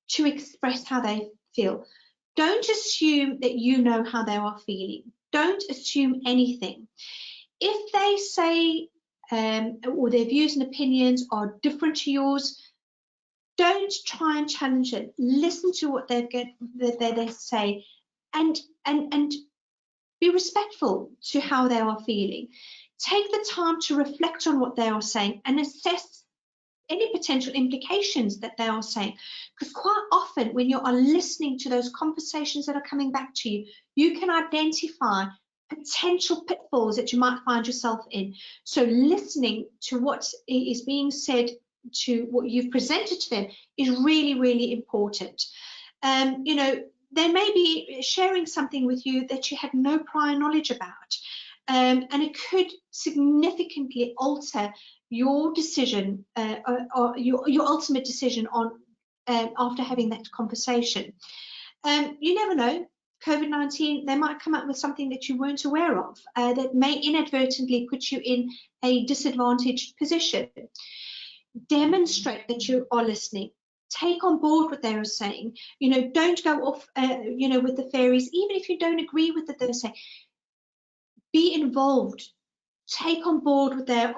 to express how they feel. Don't assume that you know how they are feeling. Don't assume anything. If they say, or their views and opinions are different to yours, don't try and challenge it. Listen to what they say, and be respectful to how they are feeling. Take the time to reflect on what they are saying and assess any potential implications that they are saying. Because quite often when you are listening to those conversations that are coming back to you, you can identify potential pitfalls that you might find yourself in. So listening to what is being said, to what you've presented to them, is really, really important. You know, they may be sharing something with you that you had no prior knowledge about. And it could significantly alter your decision, or your ultimate decision on after having that conversation. You never know. COVID-19, they might come up with something that you weren't aware of that may inadvertently put you in a disadvantaged position. Demonstrate that you are listening. Take on board what they are saying. You know, don't go off, you know, with the fairies, even if you don't agree with what they're saying. Be involved. Take on board what they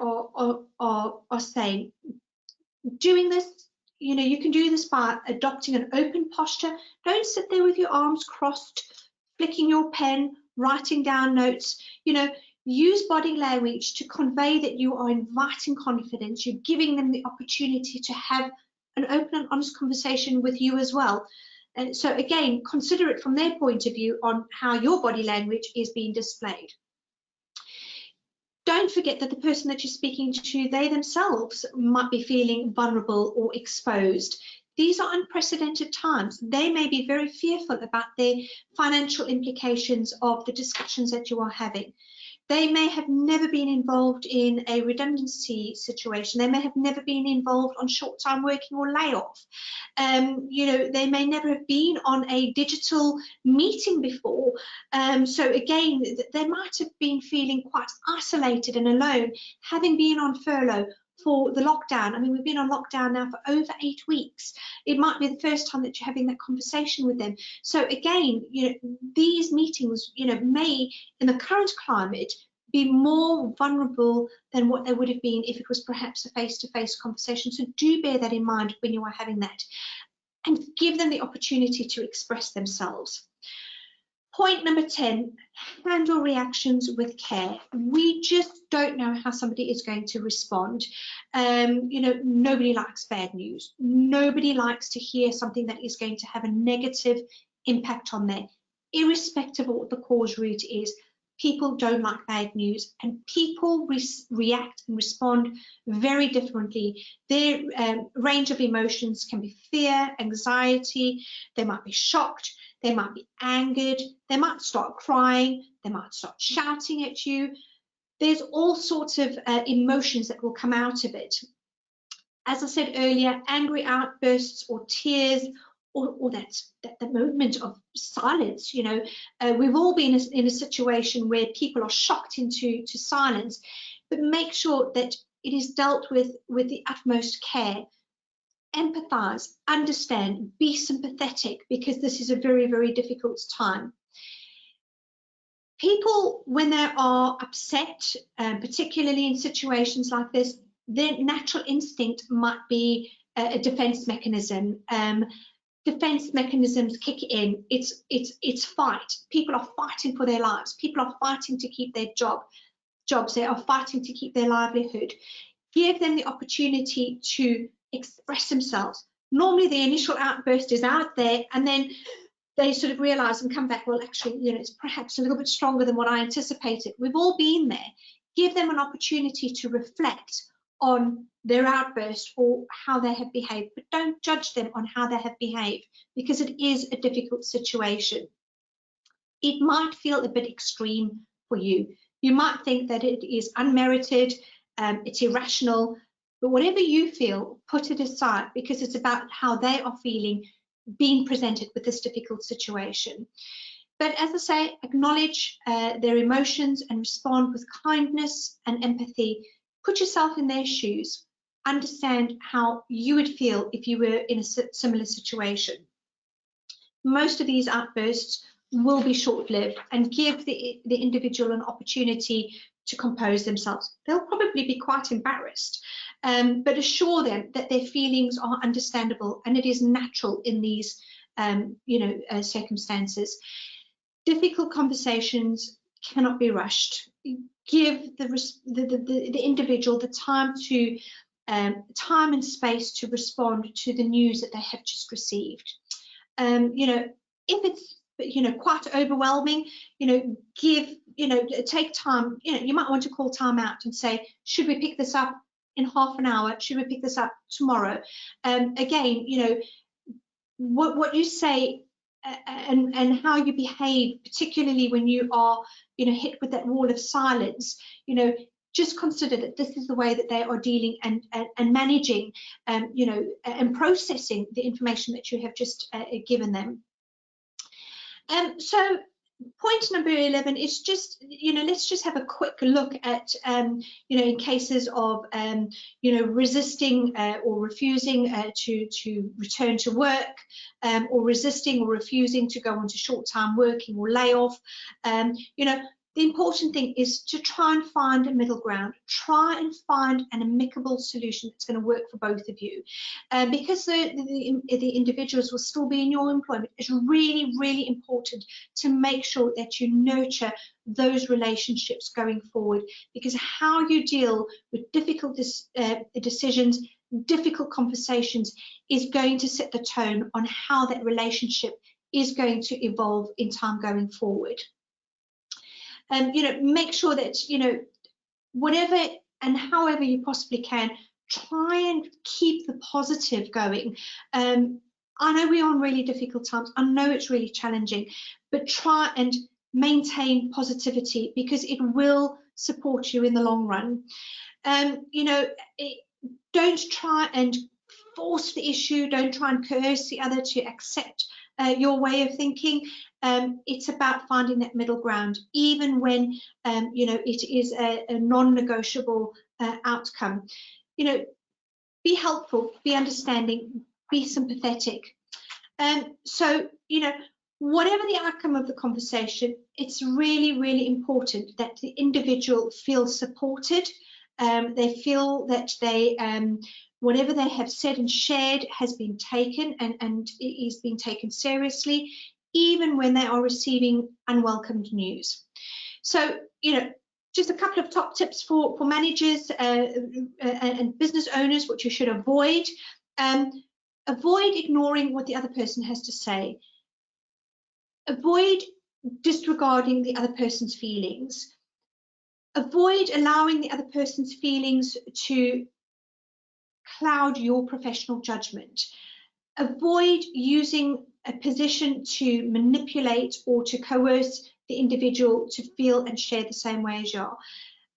are saying. Doing this, you know, you can do this by adopting an open posture. Don't sit there with your arms crossed, flicking your pen, writing down notes. You know, use body language to convey that you are inviting confidence. You're giving them the opportunity to have an open and honest conversation with you as well. And so again, consider it from their point of view on how your body language is being displayed. Don't forget that the person that you're speaking to, they themselves might be feeling vulnerable or exposed. These are unprecedented times. They may be very fearful about the financial implications of the discussions that you are having. They may have never been involved in a redundancy situation. They may have never been involved on short-time working or layoff. You know, they may never have been on a digital meeting before. So again, they might have been feeling quite isolated and alone, having been on furlough for the lockdown. I mean, we've been on lockdown now for over 8 weeks. It might be the first time that you're having that conversation with them. So again, you know, these meetings, you know, may in the current climate be more vulnerable than what they would have been if it was perhaps a face-to-face conversation. So do bear that in mind when you are having that, and give them the opportunity to express themselves. Point number 10, handle reactions with care. We just don't know how somebody is going to respond. You know, nobody likes bad news. Nobody likes to hear something that is going to have a negative impact on them, irrespective of what the cause root is. People don't like bad news, and people react and respond very differently. Their range of emotions can be fear, anxiety, they might be shocked, they might be angered, they might start crying, they might start shouting at you. There's all sorts of emotions that will come out of it. As I said earlier, angry outbursts or tears, or that moment of silence. You know, we've all been in a situation where people are shocked into silence, but make sure that it is dealt with the utmost care. Empathize, understand, be sympathetic, because this is a very, very difficult time. People, when they are upset, particularly in situations like this, their natural instinct might be a defense mechanism. Defense mechanisms kick in. It's fight. People are fighting for their lives. People are fighting to keep their jobs. They are fighting to keep their livelihood. Give them the opportunity to express themselves. Normally the initial outburst is out there, and then they sort of realize and come back, well, actually, you know, it's perhaps a little bit stronger than what I anticipated. We've all been there. Give them an opportunity to reflect on their outburst or how they have behaved, but don't judge them on how they have behaved, because it is a difficult situation. It might feel a bit extreme for you. You might think that it is unmerited, it's irrational, but whatever you feel, put it aside, because it's about how they are feeling being presented with this difficult situation. But as I say, acknowledge their emotions and respond with kindness and empathy. Put yourself in their shoes. Understand how you would feel if you were in a similar situation. Most of these outbursts will be short-lived and give the individual an opportunity to compose themselves. They'll probably be quite embarrassed, but assure them that their feelings are understandable and it is natural in these circumstances. Difficult conversations cannot be rushed. Give the individual the time and space to respond to the news that they have just received. If it's quite overwhelming, take time. You might want to call time out and say, should we pick this up in half an hour? Should we pick this up tomorrow? Again, what you say and how you behave, particularly when you are hit with that wall of silence, just consider that this is the way that they are dealing and managing and processing the information that you have just given them. So point number 11 is just, let's just have a quick look at, in cases of, resisting or refusing to return to work, or resisting or refusing to go on to short-time working or layoff. The important thing is to try and find a middle ground. Try and find an amicable solution that's going to work for both of you. Because the individuals will still be in your employment, it's really, really important to make sure that you nurture those relationships going forward, because how you deal with difficult decisions, difficult conversations is going to set the tone on how that relationship is going to evolve in time going forward. Make sure that, whatever and however you possibly can, try and keep the positive going. I know we are in really difficult times. I know it's really challenging, but try and maintain positivity, because it will support you in the long run. You know, don't try and force the issue. Don't try and coerce the other to accept your way of thinking. It's about finding that middle ground, even when you know, it is a non-negotiable outcome. You know, be helpful, be understanding, be sympathetic. So, you know, whatever the outcome of the conversation, it's really, really important that the individual feels supported. They feel that they, whatever they have said and shared has been taken and is being taken seriously, even when they are receiving unwelcomed news. So, you know, just a couple of top tips for managers and business owners, what you should avoid. Avoid ignoring what the other person has to say. Avoid disregarding the other person's feelings. Avoid allowing the other person's feelings to cloud your professional judgment. Avoid using a position to manipulate or to coerce the individual to feel and share the same way as you are.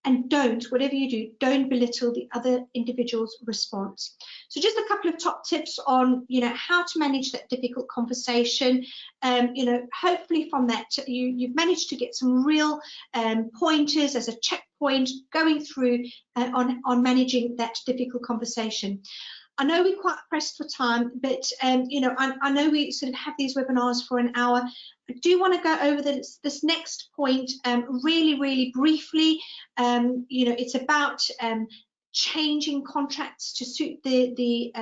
And don't, whatever you do, don't belittle the other individual's response. So just a couple of top tips on, you know, how to manage that difficult conversation. You know, hopefully from that you've managed to get some real pointers as a checkpoint going through on managing that difficult conversation. I know we're quite pressed for time, but you know, I know we sort of have these webinars for an hour. I do want to go over this next point really, really briefly. You know, it's about changing contracts to suit the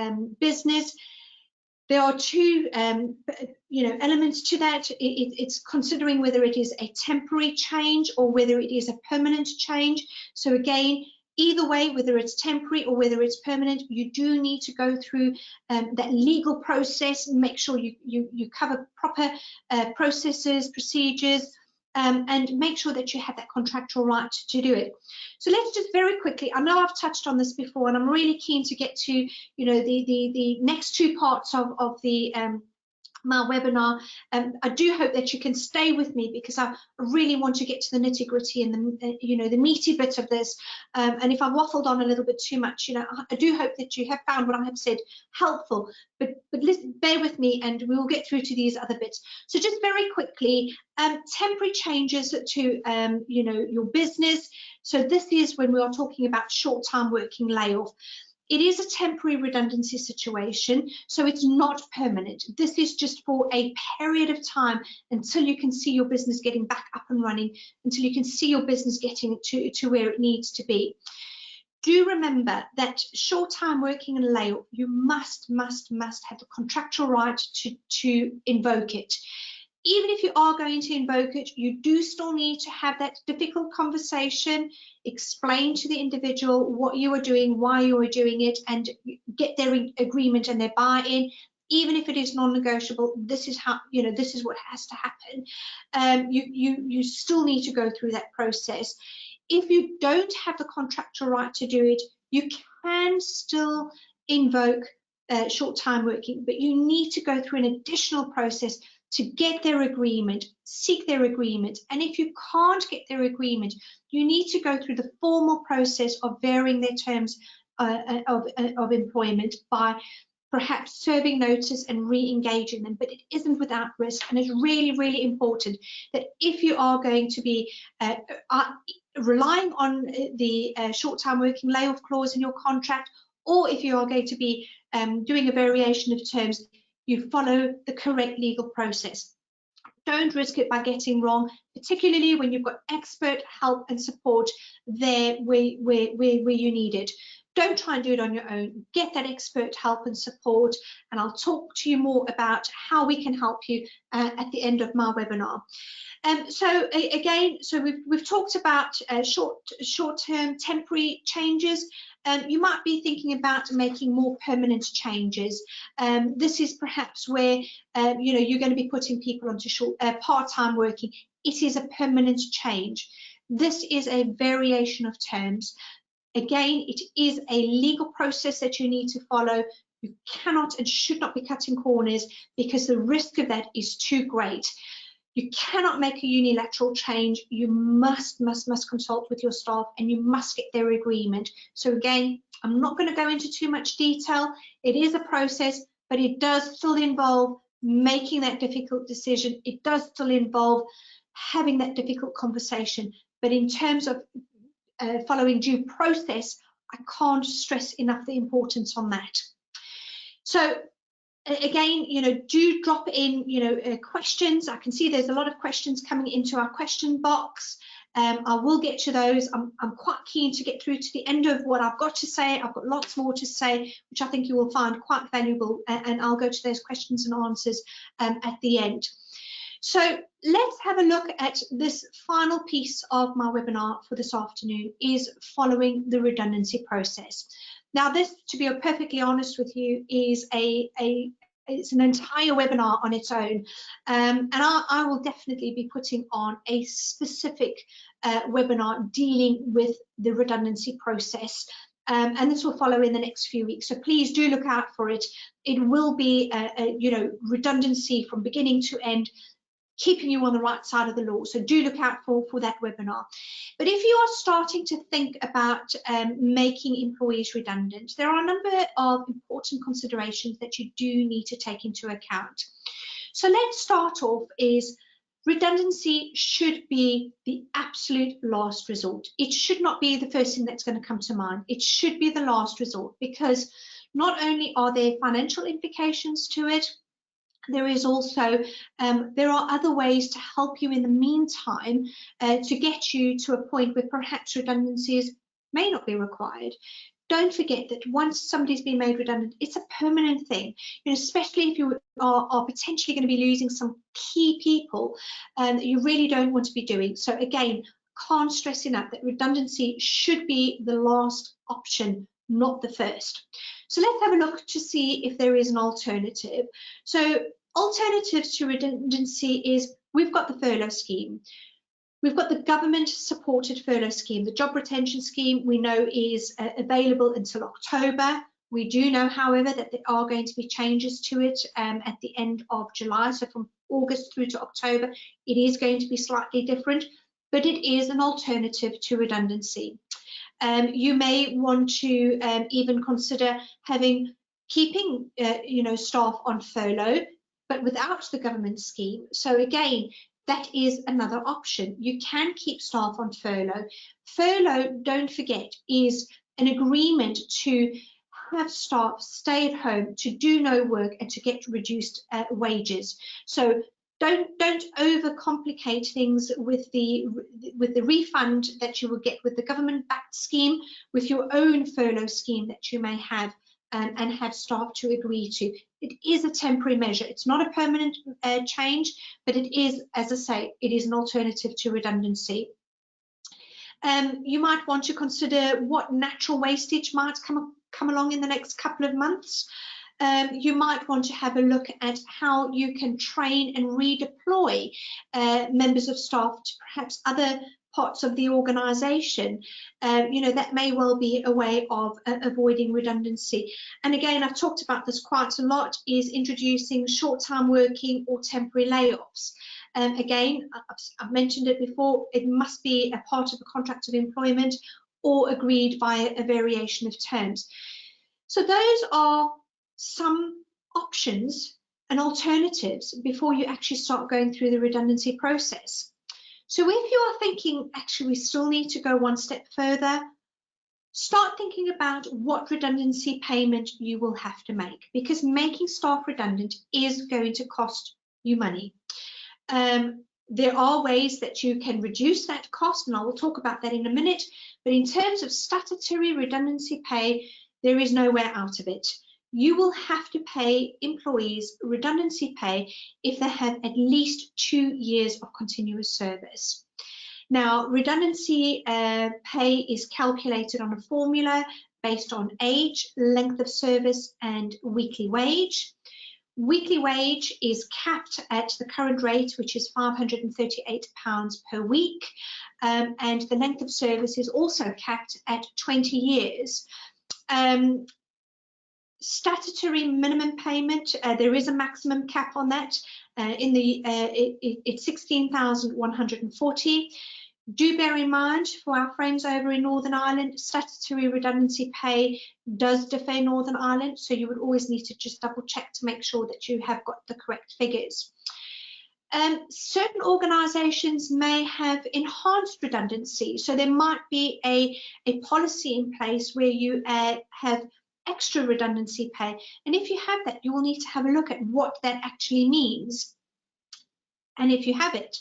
business. There are two, you know, elements to that. It's considering whether it is a temporary change or whether it is a permanent change. So again, either way, whether it's temporary or whether it's permanent, you do need to go through that legal process. Make sure you cover proper processes, procedures, and make sure that you have that contractual right to do it. So let's just very quickly, I know I've touched on this before, and I'm really keen to get to, you know, the next two parts of the my webinar. I do hope that you can stay with me, because I really want to get to the nitty-gritty and the you know, the meaty bit of this. And if I waffled on a little bit too much, you know, I do hope that you have found what I have said helpful. But listen, bear with me, and we will get through to these other bits. So just very quickly, temporary changes to you know, your business. So this is when we are talking about short-time working layoff. It is a temporary redundancy situation, so it's not permanent. This is just for a period of time until you can see your business getting back up and running, until you can see your business getting to where it needs to be. Do remember that short-time working and layoff, you must have the contractual right to invoke it. Even if you are going to invoke it, you do still need to have that difficult conversation, explain to the individual what you are doing, why you are doing it, and get their agreement and their buy-in. Even if it is non-negotiable, this is how, you know, this is what has to happen. You still need to go through that process. If you don't have the contractual right to do it, you can still invoke short-time working, but you need to go through an additional process to get their agreement, seek their agreement. And if you can't get their agreement, you need to go through the formal process of varying their terms of employment by perhaps serving notice and re-engaging them. But it isn't without risk, and it's really, really important that if you are going to be relying on the short-time working layoff clause in your contract, or if you are going to be doing a variation of terms, you follow the correct legal process. Don't risk it by getting wrong, particularly when you've got expert help and support there where you need it. Don't try and do it on your own. Get that expert help and support, and I'll talk to you more about how we can help you at the end of my webinar. So again, so we've talked about short-term temporary changes. You might be thinking about making more permanent changes. This is perhaps where you know, you're going to be putting people onto part-time working. It is a permanent change. This is a variation of terms. Again, it is a legal process that you need to follow. You cannot and should not be cutting corners, because the risk of that is too great. You cannot make a unilateral change. You must consult with your staff, and you must get their agreement. So again, I'm not going to go into too much detail. It is a process, but it does still involve making that difficult decision. It does still involve having that difficult conversation. But in terms of following due process, I can't stress enough the importance on that. So again, do drop in, questions. I can see there's a lot of questions coming into our question box. I will get to those. I'm quite keen to get through to the end of what I've got to say. I've got lots more to say, which I think you will find quite valuable, and I'll go to those questions and answers at the end. So let's have a look at this final piece of my webinar for this afternoon, is following the redundancy process. Now this, to be perfectly honest with you, is it's an entire webinar on its own, and I will definitely be putting on a specific webinar dealing with the redundancy process, and this will follow in the next few weeks. So please do look out for it. It will be, redundancy from beginning to end, keeping you on the right side of the law. So do look out for that webinar. But if you are starting to think about making employees redundant, there are a number of important considerations that you do need to take into account. So let's start off is redundancy should be the absolute last resort. It should not be the first thing that's going to come to mind. It should be the last resort, because not only are there financial implications to it, there is also, there are other ways to help you in the meantime to get you to a point where perhaps redundancies may not be required. Don't forget that once somebody's been made redundant, it's a permanent thing, especially if you are potentially going to be losing some key people that you really don't want to be doing. So again, can't stress enough that redundancy should be the last option, not the first. So let's have a look to see if there is an alternative. So alternatives to redundancy is, we've got the furlough scheme. We've got the government-supported furlough scheme. The job retention scheme we know is available until October. We do know, however, that there are going to be changes to it at the end of July. So from August through to October, it is going to be slightly different, but it is an alternative to redundancy. You may want to even consider keeping staff on furlough, but without the government scheme. So again, that is another option. You can keep staff on furlough. Furlough, don't forget, is an agreement to have staff stay at home, to do no work, and to get reduced wages. So don't overcomplicate things with the refund that you will get with the government-backed scheme, with your own furlough scheme that you may have and have staff to agree to. It is a temporary measure. It's not a permanent change, but it is, as I say, it is an alternative to redundancy. You might want to consider what natural wastage might come along in the next couple of months. You might want to have a look at how you can train and redeploy members of staff to perhaps other parts of the organisation. That may well be a way of avoiding redundancy. And again, I've talked about this quite a lot, is introducing short-time working or temporary layoffs. Again, I've mentioned it before, it must be a part of a contract of employment or agreed via a variation of terms. So those are some options and alternatives before you actually start going through the redundancy process. So if you are thinking, actually, we still need to go one step further, start thinking about what redundancy payment you will have to make, because making staff redundant is going to cost you money. There are ways that you can reduce that cost, and I will talk about that in a minute, but in terms of statutory redundancy pay, there is nowhere out of it. You will have to pay employees redundancy pay if they have at least 2 years of continuous service. Now, redundancy pay is calculated on a formula based on age, length of service, and weekly wage. Weekly wage is capped at the current rate, which is £538 per week, and the length of service is also capped at 20 years. Statutory minimum payment, there is a maximum cap on that, It's 16,140. Do bear in mind, for our friends over in Northern Ireland, statutory redundancy pay does differ in Northern Ireland, so you would always need to just double check to make sure that you have got the correct figures. Certain organisations may have enhanced redundancy, so there might be a policy in place where you have extra redundancy pay, and if you have that, you will need to have a look at what that actually means. And if you have it,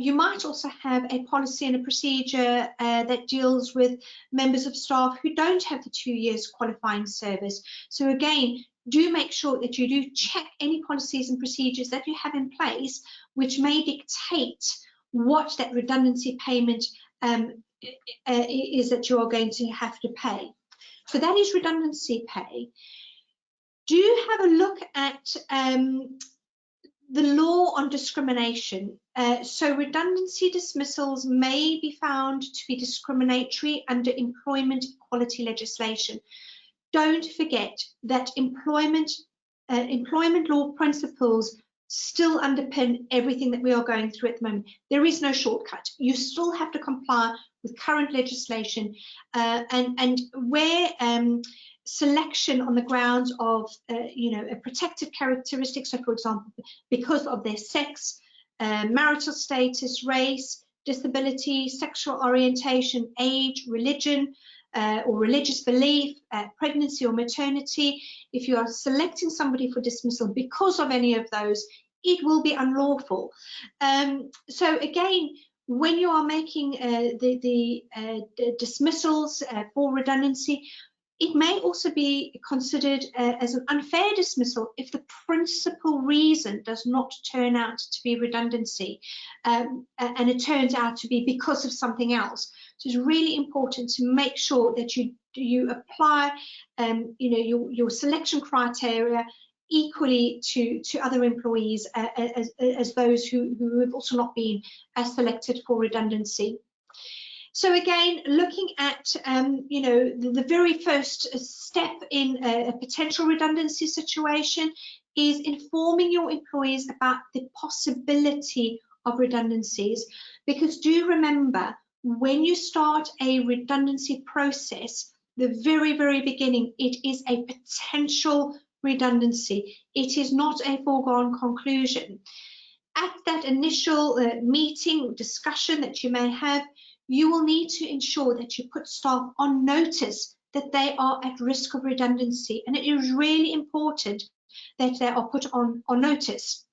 you might also have a policy and a procedure that deals with members of staff who don't have the 2 years qualifying service. So again, do make sure that you do check any policies and procedures that you have in place, which may dictate what that redundancy payment is that you are going to have to pay. So that is redundancy pay. Do have a look at the law on discrimination. So redundancy dismissals may be found to be discriminatory under employment equality legislation. Don't forget that employment law principles still underpin everything that we are going through at the moment. There is no shortcut. You still have to comply with current legislation, and where selection on the grounds of a protected characteristic, so for example because of their sex, marital status, race, disability, sexual orientation, age, religion, or religious belief, pregnancy or maternity, if you are selecting somebody for dismissal because of any of those, it will be unlawful. So again, when you are making the dismissals for redundancy, it may also be considered as an unfair dismissal if the principal reason does not turn out to be redundancy, and it turns out to be because of something else. So it's really important to make sure that you apply your selection criteria equally to other employees as those who have also not been selected for redundancy. So again, looking at the very first step in a potential redundancy situation is informing your employees about the possibility of redundancies, because do remember, when you start a redundancy process, the very beginning, it is a potential redundancy. It is not a foregone conclusion. At that initial meeting, discussion that you may have, you will need to ensure that you put staff on notice that they are at risk of redundancy, and it is really important that they are put on notice.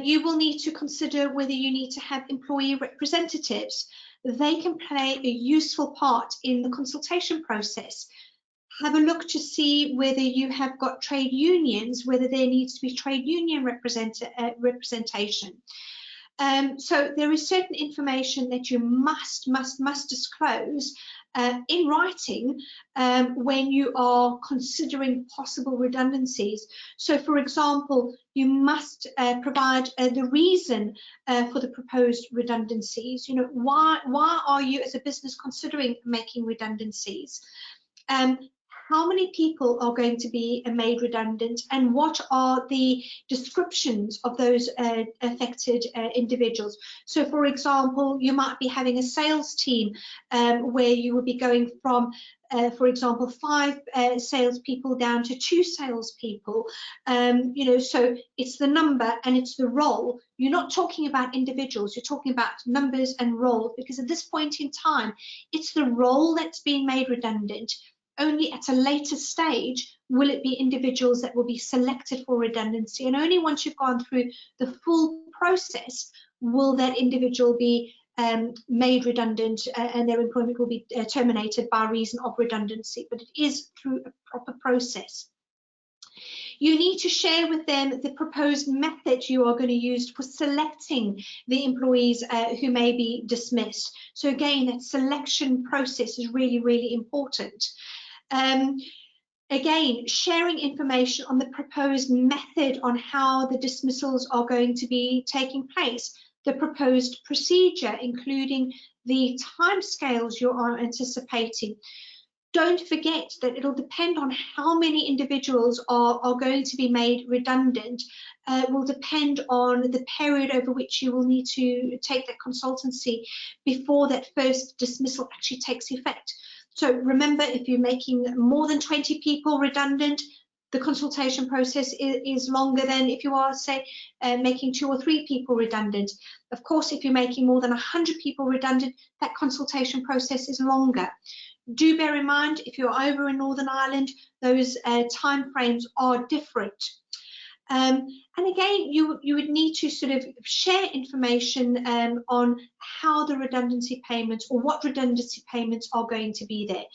You will need to consider whether you need to have employee representatives. They can play a useful part in the consultation process. Have a look to see whether you have got trade unions, whether there needs to be trade union representation. So there is certain information that you must disclose in writing when you are considering possible redundancies. So for example, you must provide the reason for the proposed redundancies. Why are you as a business considering making redundancies? How many people are going to be made redundant, and what are the descriptions of those affected individuals? So for example, you might be having a sales team where you will be going from for example 5 salespeople down to 2 salespeople. So it's the number and it's the role. You're not talking about individuals, you're talking about numbers and roles, because at this point in time it's the role that's being made redundant. Only at a later stage will it be individuals that will be selected for redundancy, and only once you've gone through the full process will that individual be made redundant and their employment will be terminated by reason of redundancy. But it is through a proper process. You need to share with them the proposed method you are going to use for selecting the employees who may be dismissed. So again, that selection process is really important. Again, sharing information on the proposed method on how the dismissals are going to be taking place, the proposed procedure, including the timescales you are anticipating. Don't forget that it'll depend on how many individuals are going to be made redundant, will depend on the period over which you will need to take that consultancy before that first dismissal actually takes effect. So remember, if you're making more than 20 people redundant, the consultation process is longer than if you are, say, making 2 or 3 people redundant. Of course, if you're making more than 100 people redundant, that consultation process is longer. Do bear in mind, if you're over in Northern Ireland, those time frames are different. And again, you would need to sort of share information on how the redundancy payments, or what redundancy payments are going to be there.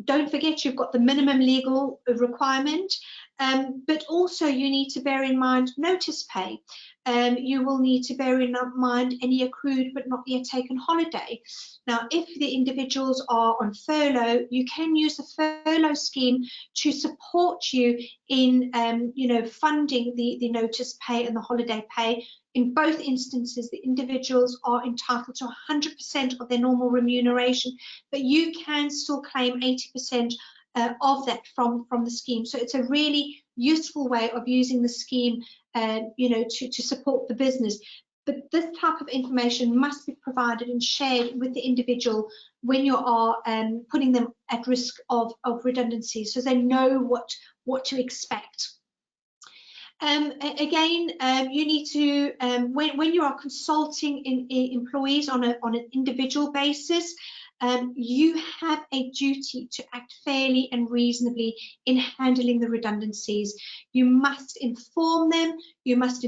Don't forget, you've got the minimum legal requirement, but also you need to bear in mind notice pay. You will need to bear in mind any accrued but not yet taken holiday. Now, if the individuals are on furlough, you can use the furlough scheme to support you in, funding the notice pay and the holiday pay. In both instances, the individuals are entitled to 100% of their normal remuneration, but you can still claim 80% of that from the scheme. So it's a really useful way of using the scheme, to support the business. But this type of information must be provided and shared with the individual when you are putting them at risk of redundancy, so they know what to expect. Again, you need to, when you are consulting employees on an individual basis, you have a duty to act fairly and reasonably in handling the redundancies. You must inform them, you must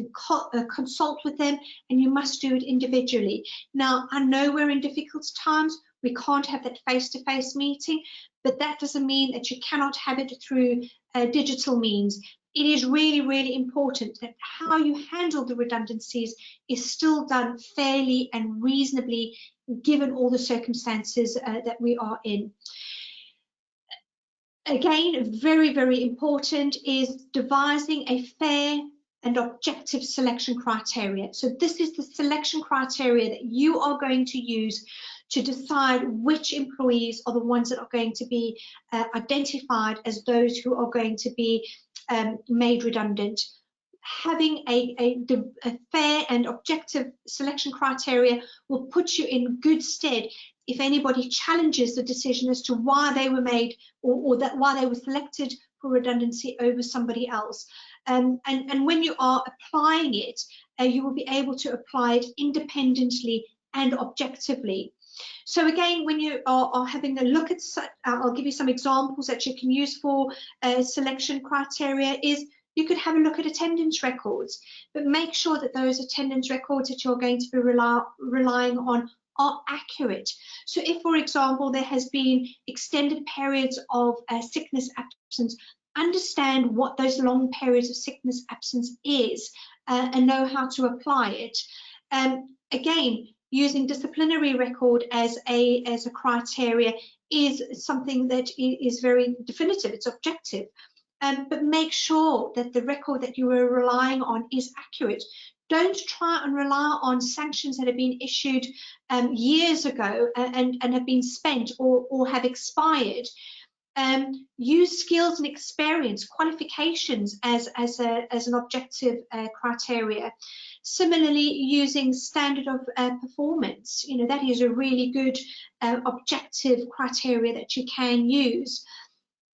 consult with them, and you must do it individually. Now, I know we're in difficult times, we can't have that face-to-face meeting, but that doesn't mean that you cannot have it through digital means. It is really, really important that how you handle the redundancies is still done fairly and reasonably, given all the circumstances that we are in. Again, very, very important is devising a fair and objective selection criteria. So this is the selection criteria that you are going to use to decide which employees are the ones that are going to be identified as those who are going to be made redundant. Having a fair and objective selection criteria will put you in good stead if anybody challenges the decision as to why they were made, or why they were selected for redundancy over somebody else. And when you are applying it, you will be able to apply it independently and objectively. So again, when you are having a look at, I'll give you some examples that you can use for selection criteria. Is you could have a look at attendance records, but make sure that those attendance records that you're going to be relying on are accurate. So if, for example, there has been extended periods of sickness absence, understand what those long periods of sickness absence is, and know how to apply it. Again, using disciplinary record as a criteria is something that is very definitive, it's objective. But make sure that the record that you are relying on is accurate. Don't try and rely on sanctions that have been issued years ago and have been spent or have expired. Use skills and experience, qualifications as an objective criteria. Similarly, using standard of performance, that is a really good objective criteria that you can use.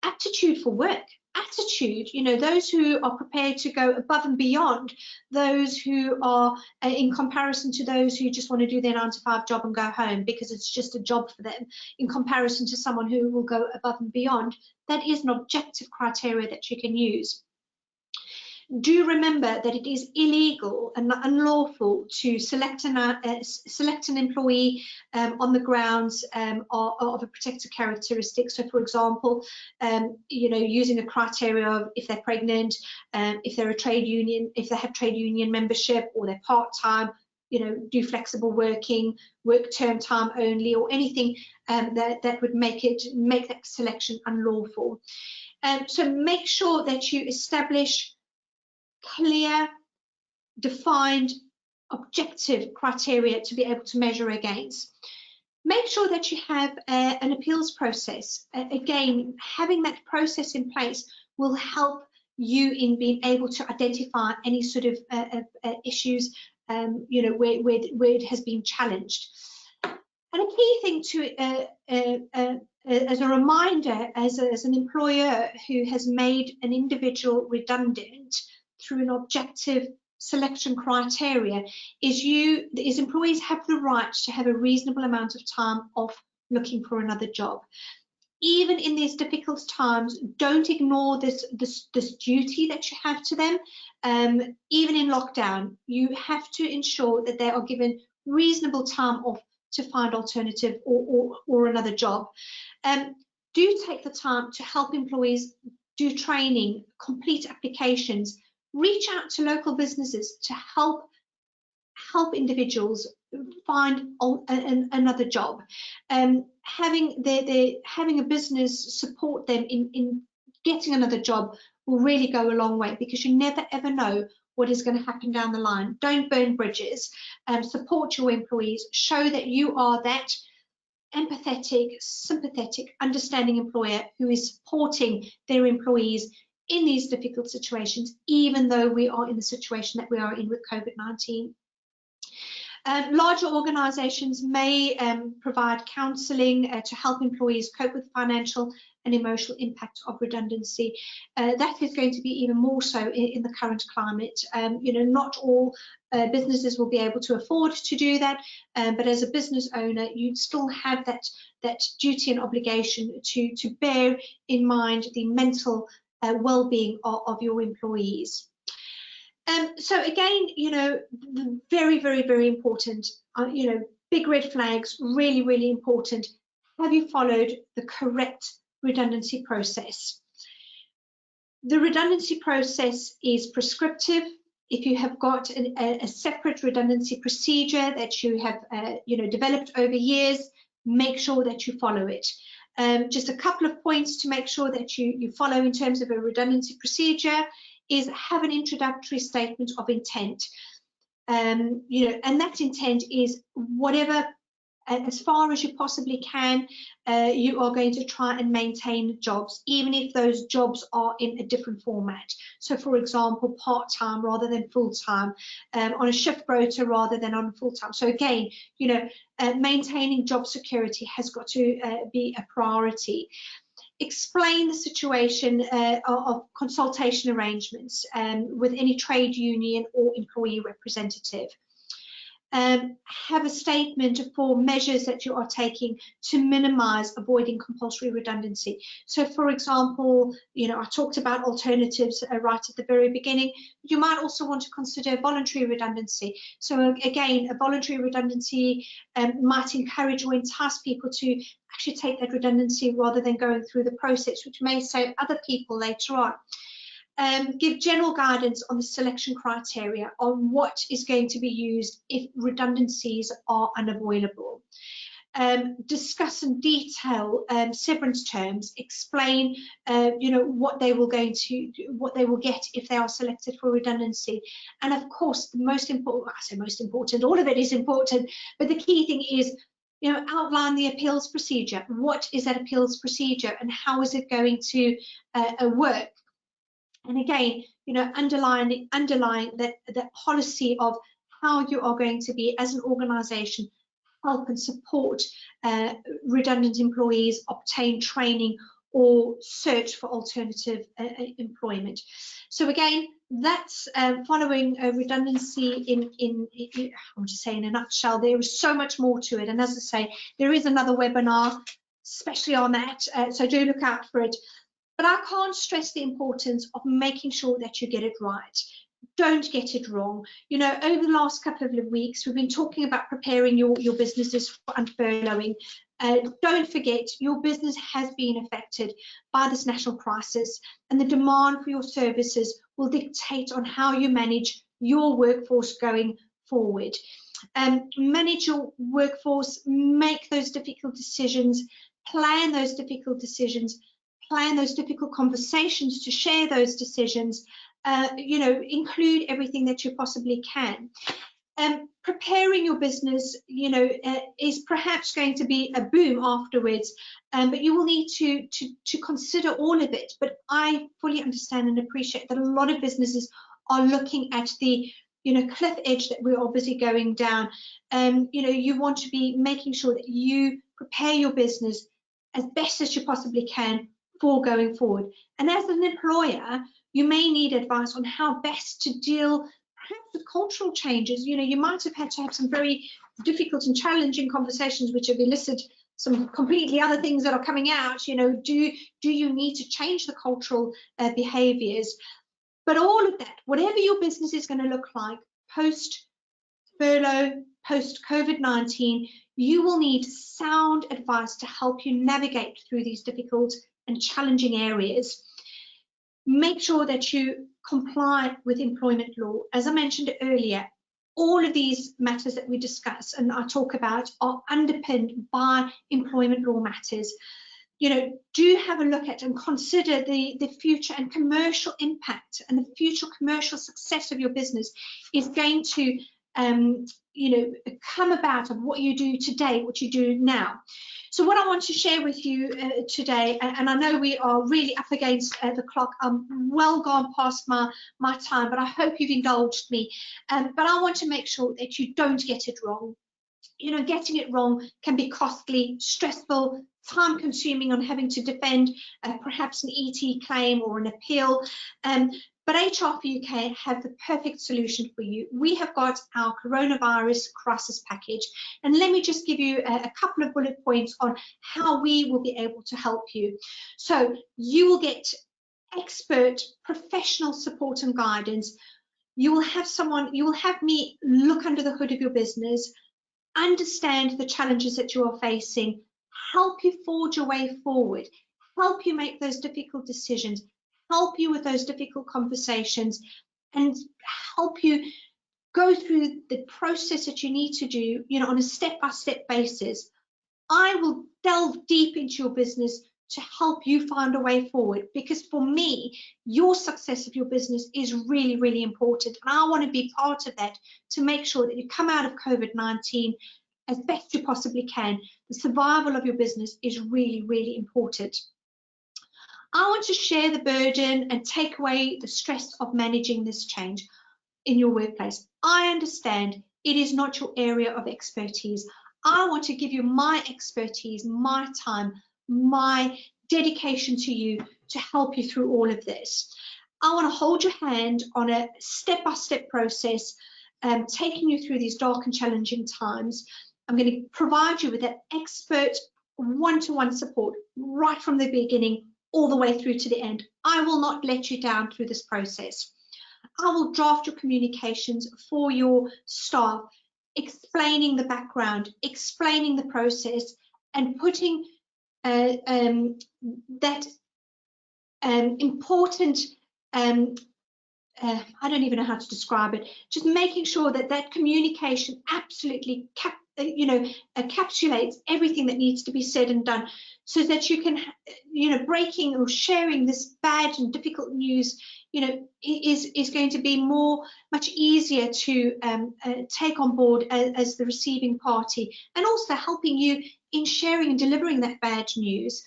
Aptitude for work. Attitude, those who are prepared to go above and beyond, those who are in comparison to those who just want to do their 9-to-5 job and go home because it's just a job for them, in comparison to someone who will go above and beyond. That is an objective criteria that you can use. Do remember that it is illegal and unlawful to select an employee on the grounds of a protected characteristic. So, for example, using a criteria of if they're pregnant, if they're a trade union, if they have trade union membership, or they're part-time, do flexible working, work term time only, or anything that would make that selection unlawful. So make sure that you establish clear, defined, objective criteria to be able to measure against. Make sure that you have an appeals process. Again, having that process in place will help you in being able to identify any sort of issues, you know, where it has been challenged. And a key thing to, as a reminder, as an employer who has made an individual redundant through an objective selection criteria, is employees have the right to have a reasonable amount of time off looking for another job. Even in these difficult times, don't ignore this duty that you have to them. Even in lockdown, you have to ensure that they are given reasonable time off to find alternative or another job. Do take the time to help employees do training, complete applications, reach out to local businesses to help individuals find another job. Having a business support them in getting another job will really go a long way, because you never ever know what is going to happen down the line. Don't burn bridges. Support your employees. Show that you are that empathetic, sympathetic, understanding employer who is supporting their employees in these difficult situations, even though we are in the situation that we are in with COVID-19. Larger organisations may provide counselling to help employees cope with financial and emotional impact of redundancy. That is going to be even more so in the current climate. You know, not all businesses will be able to afford to do that, but as a business owner, you still have that duty and obligation to bear in mind the mental well-being of your employees. So again, you know, very, very, very important, you know, big red flags, really, really important. Have you followed the correct redundancy process? The redundancy process is prescriptive. If you have got a separate redundancy procedure that you have, you know, developed over years, make sure that you follow it. Just a couple of points to make sure that you follow in terms of a redundancy procedure is have an introductory statement of intent. You know, and that intent is whatever, as far as you possibly can, you are going to try and maintain jobs, even if those jobs are in a different format. So, for example, part-time rather than full-time, on a shift rota rather than on full-time. So again, you know, maintaining job security has got to be a priority. Explain the situation of consultation arrangements with any trade union or employee representative. Have a statement for measures that you are taking to minimise avoiding compulsory redundancy. So, for example, you know, I talked about alternatives right at the very beginning. You might also want to consider voluntary redundancy. So, again, a voluntary redundancy might encourage or entice people to actually take that redundancy rather than going through the process, which may save other people later on. Give general guidance on the selection criteria on what is going to be used if redundancies are unavoidable. Discuss in detail severance terms. Explain, you know, what they will get if they are selected for redundancy. And of course, the most important, I say most important, all of it is important, but the key thing is, you know, outline the appeals procedure. What is that appeals procedure, and how is it going to work? And again, you know, underlying that policy of how you are going to be, as an organisation, help and support redundant employees obtain training or search for alternative employment. So again, that's following redundancy in I want to say in a nutshell. There is so much more to it, and as I say, there is another webinar especially on that, so do look out for it. But I can't stress the importance of making sure that you get it right. Don't get it wrong. You know, over the last couple of weeks, we've been talking about preparing your businesses for unfurloughing. Don't forget, your business has been affected by this national crisis, and the demand for your services will dictate on how you manage your workforce going forward. Manage your workforce, make those difficult decisions, plan those difficult decisions, plan those difficult conversations to share those decisions, you know, include everything that you possibly can. preparing your business, is perhaps going to be a boom afterwards, but you will need to consider all of it. But I fully understand and appreciate that a lot of businesses are looking at the cliff edge that we're obviously going down. You want to be making sure that you prepare your business as best as you possibly can for going forward. And as an employer, you may need advice on how best to deal perhaps with cultural changes. You might have had to have some very difficult and challenging conversations which have elicited some completely other things that are coming out. Do you need to change the cultural behaviors? But all of that, whatever your business is going to look like post-furlough, post-COVID-19, you will need sound advice to help you navigate through these difficult and challenging areas. Make sure that you comply with employment law. As I mentioned earlier, all of these matters that we discuss and I talk about are underpinned by employment law matters. Do have a look at and consider the future and commercial impact and the future commercial success of your business is going to come about of what you do today, what you do now. So what I want to share with you today, and I know we are really up against the clock, I'm well gone past my time, but I hope you've indulged me. But I want to make sure that you don't get it wrong. Getting it wrong can be costly, stressful, time-consuming on having to defend perhaps an ET claim or an appeal. But HR for UK have the perfect solution for you. We have got our coronavirus crisis package. And let me just give you a couple of bullet points on how we will be able to help you. So you will get expert professional support and guidance. You will have me look under the hood of your business, understand the challenges that you are facing, help you forge your way forward, help you make those difficult decisions, help you with those difficult conversations, and help you go through the process that you need to do, on a step-by-step basis. I will delve deep into your business to help you find a way forward, because for me, your success of your business is really, really important. And I want to be part of that to make sure that you come out of COVID-19 as best you possibly can. The survival of your business is really, really important. I want to share the burden and take away the stress of managing this change in your workplace. I understand it is not your area of expertise. I want to give you my expertise, my time, my dedication to you to help you through all of this. I want to hold your hand on a step-by-step process, taking you through these dark and challenging times. I'm going to provide you with that expert one-to-one support right from the beginning all the way through to the end. I will not let you down through this process. I will draft your communications for your staff, explaining the background, explaining the process, and putting that important, I don't even know how to describe it, just making sure that that communication absolutely encapsulates everything that needs to be said and done, so that you can, breaking or sharing this bad and difficult news, is going to be much easier to take on board as the receiving party, and also helping you in sharing and delivering that bad news.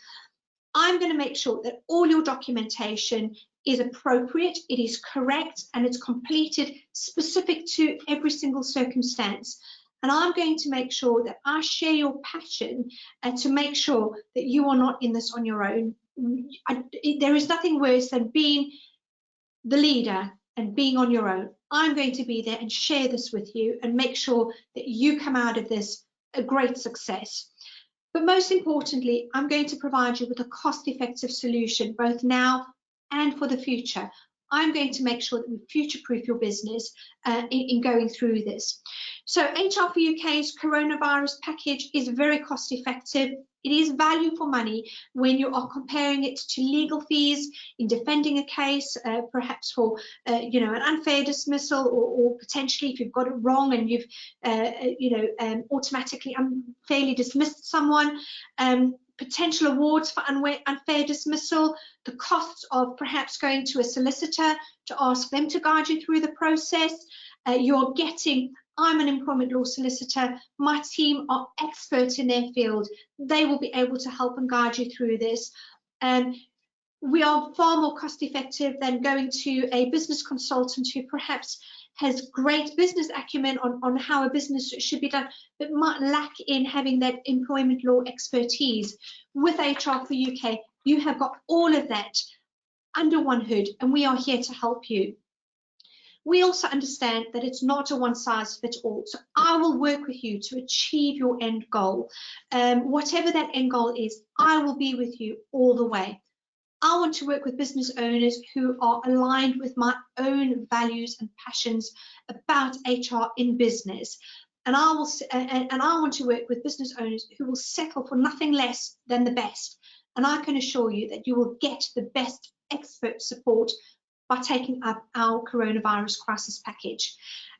I'm going to make sure that all your documentation is appropriate, it is correct, and it's completed specific to every single circumstance. And I'm going to make sure that I share your passion to make sure that you are not in this on your own. There is nothing worse than being the leader and being on your own. I'm going to be there and share this with you and make sure that you come out of this a great success. But most importantly, I'm going to provide you with a cost-effective solution, both now and for the future. I'm going to make sure that we future-proof your business in going through this. So HR for UK's coronavirus package is very cost-effective. It is value for money when you are comparing it to legal fees in defending a case, perhaps for an unfair dismissal, or potentially if you've got it wrong and you've automatically unfairly dismissed someone. Potential awards for unfair dismissal, the costs of perhaps going to a solicitor to ask them to guide you through the process. You're getting I'm an employment law solicitor. My team are experts in their field. They will be able to help and guide you through this. We are far more cost effective than going to a business consultant who perhaps has great business acumen on how a business should be done, but might lack in having that employment law expertise. With HR for UK, you have got all of that under one hood, and we are here to help you. We also understand that it's not a one-size-fits-all, so I will work with you to achieve your end goal. Whatever that end goal is, I will be with you all the way. I want to work with business owners who are aligned with my own values and passions about HR in business. And I want to work with business owners who will settle for nothing less than the best. And I can assure you that you will get the best expert support by taking up our coronavirus crisis package.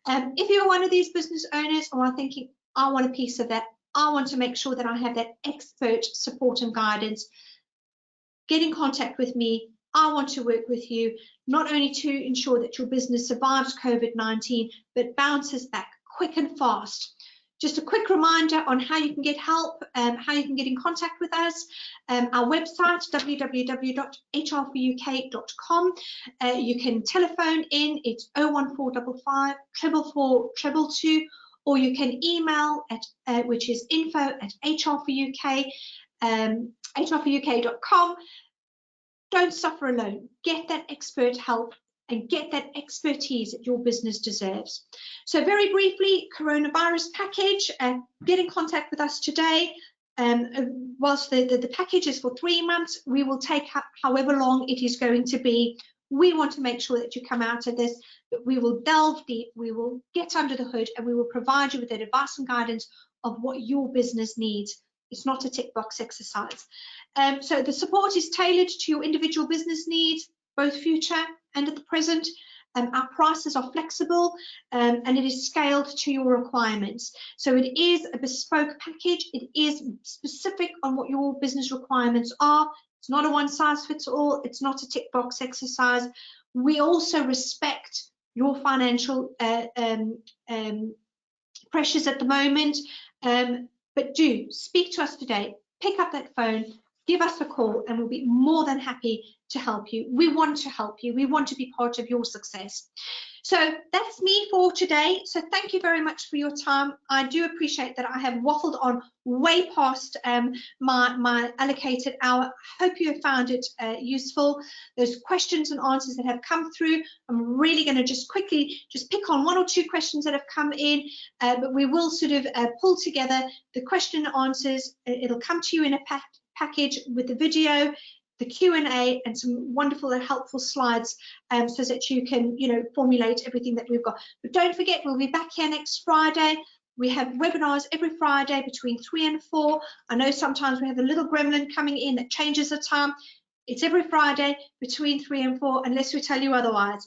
If you're one of these business owners or are thinking, I want a piece of that, I want to make sure that I have that expert support and guidance, get in contact with me. I want to work with you, not only to ensure that your business survives COVID-19, but bounces back quick and fast. Just a quick reminder on how you can get help, how you can get in contact with us. Our website, www.hrforuk.com. You can telephone in, it's 01455 444 222, or you can email at which is info@hrforuk.com. Don't suffer alone. Get that expert help and get that expertise that your business deserves. So very briefly, coronavirus package, get in contact with us today. Whilst the package is for 3 months, we will take however long it is going to be. We want to make sure that you come out of this, but we will delve deep, we will get under the hood, and we will provide you with that advice and guidance of what your business needs. It's not a tick box exercise. So the support is tailored to your individual business needs, both future and at the present. Our prices are flexible and it is scaled to your requirements. So it is a bespoke package. It is specific on what your business requirements are. It's not a one-size-fits-all. It's not a tick box exercise. We also respect your financial pressures at the moment, but do speak to us today. Pick up that phone, give us a call, and we'll be more than happy to help you. We want to help you. We want to be part of your success. So that's me for today. So thank you very much for your time. I do appreciate that I have waffled on way past my allocated hour. I hope you have found it useful. There's questions and answers that have come through. I'm really going to just quickly pick on 1 or 2 questions that have come in, but we will sort of pull together the question and answers. It'll come to you in a package with the video, the Q&A, and some wonderful and helpful slides so that you can, formulate everything that we've got. But don't forget, we'll be back here next Friday. We have webinars every Friday between 3 and 4. I know sometimes we have a little gremlin coming in that changes the time. It's every Friday between 3 and 4, unless we tell you otherwise.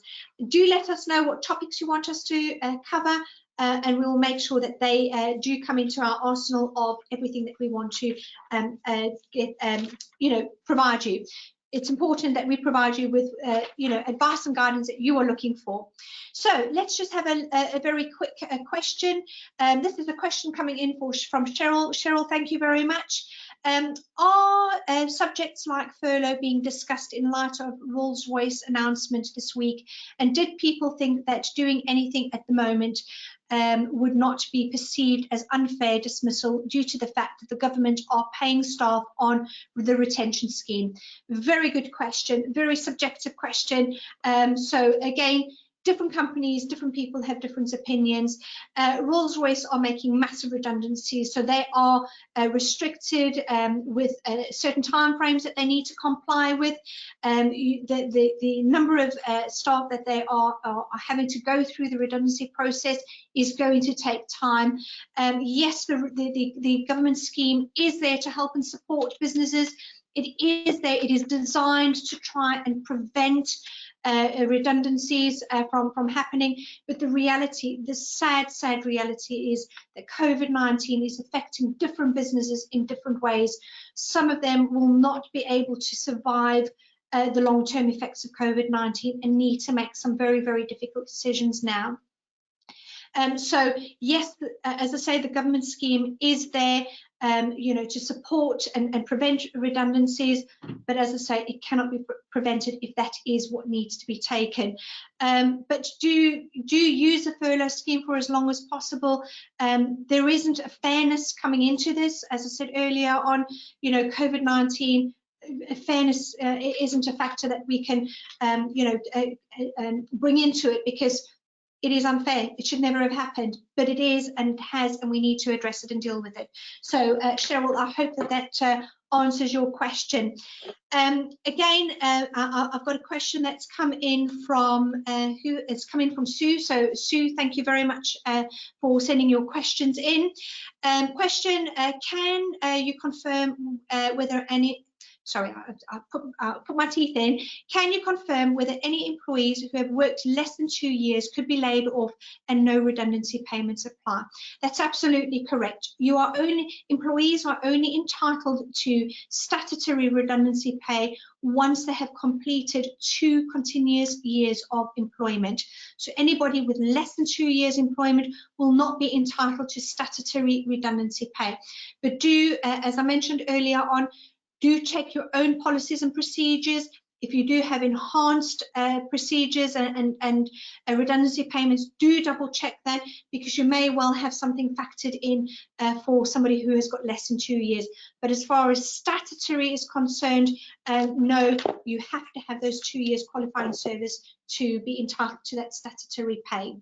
Do let us know what topics you want us to cover, and we will make sure that they do come into our arsenal of everything that we want to provide you. It's important that we provide you with advice and guidance that you are looking for. So let's just have a very quick question. This is a question coming in from Cheryl. Cheryl, thank you very much. Are subjects like furlough being discussed in light of Rolls-Royce announcement this week? And did people think that doing anything at the moment would not be perceived as unfair dismissal due to the fact that the government are paying staff on the retention scheme? Very good question, very subjective question. So again, different companies, different people have different opinions. Rolls-Royce are making massive redundancies, so they are restricted with certain timeframes that they need to comply with. The number of staff that they are having to go through the redundancy process is going to take time. Yes, the government scheme is there to help and support businesses. It is there. It is designed to try and prevent redundancies from happening, but the reality, the sad reality is that COVID-19 is affecting different businesses in different ways. Some of them will not be able to survive the long-term effects of COVID-19 and need to make some very, very difficult decisions now. So yes, as I say, the government scheme is there, you know, to support and prevent redundancies, but as I say, it cannot be prevented if that is what needs to be taken. But do use the furlough scheme for as long as possible. There isn't a fairness coming into this, as I said earlier on. You know, COVID-19. Fairness isn't a factor that we can, you know, bring into it, because it is unfair. It should never have happened, but it is, and it has, and we need to address it and deal with it. So, Cheryl, I hope that answers your question. Again, I've got a question that's come in from Sue. So, Sue, thank you very much for sending your questions in. Question: can you confirm whether any? Sorry, I'll put my teeth in. Can you confirm whether any employees who have worked less than 2 years could be laid off and no redundancy payments apply? That's absolutely correct. Employees are only entitled to statutory redundancy pay once they have completed 2 continuous years of employment. So anybody with less than 2 years employment will not be entitled to statutory redundancy pay. But do, as I mentioned earlier on, do check your own policies and procedures. If you do have enhanced procedures and redundancy payments, do double check that, because you may well have something factored in for somebody who has got less than 2 years. But as far as statutory is concerned, no, you have to have those 2 years qualifying service to be entitled to that statutory pay.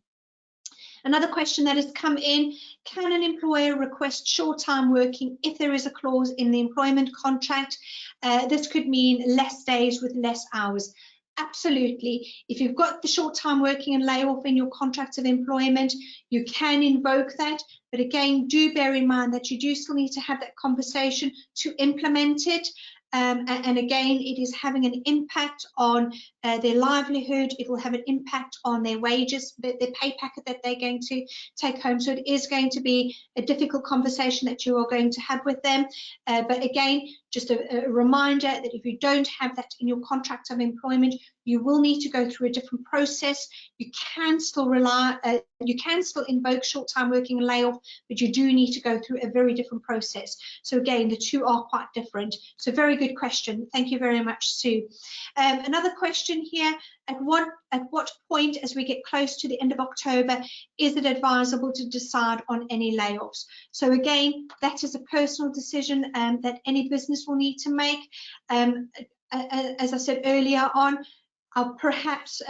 Another question that has come in: can an employer request short-time working if there is a clause in the employment contract? This could mean less days with less hours. Absolutely. If you've got the short-time working and layoff in your contract of employment, you can invoke that. But again, do bear in mind that you do still need to have that conversation to implement it. And again, it is having an impact on their livelihood. It will have an impact on their wages, their pay packet that they're going to take home. So it is going to be a difficult conversation that you are going to have with them. But again, just a reminder that if you don't have that in your contract of employment, you will need to go through a different process. You can still invoke short-time working and layoff, but you do need to go through a very different process. So again, the two are quite different. So very good question. Thank you very much, Sue. Another question here: at what point, as we get close to the end of October, is it advisable to decide on any layoffs? So again, that is a personal decision that any business will need to make. As I said earlier on, perhaps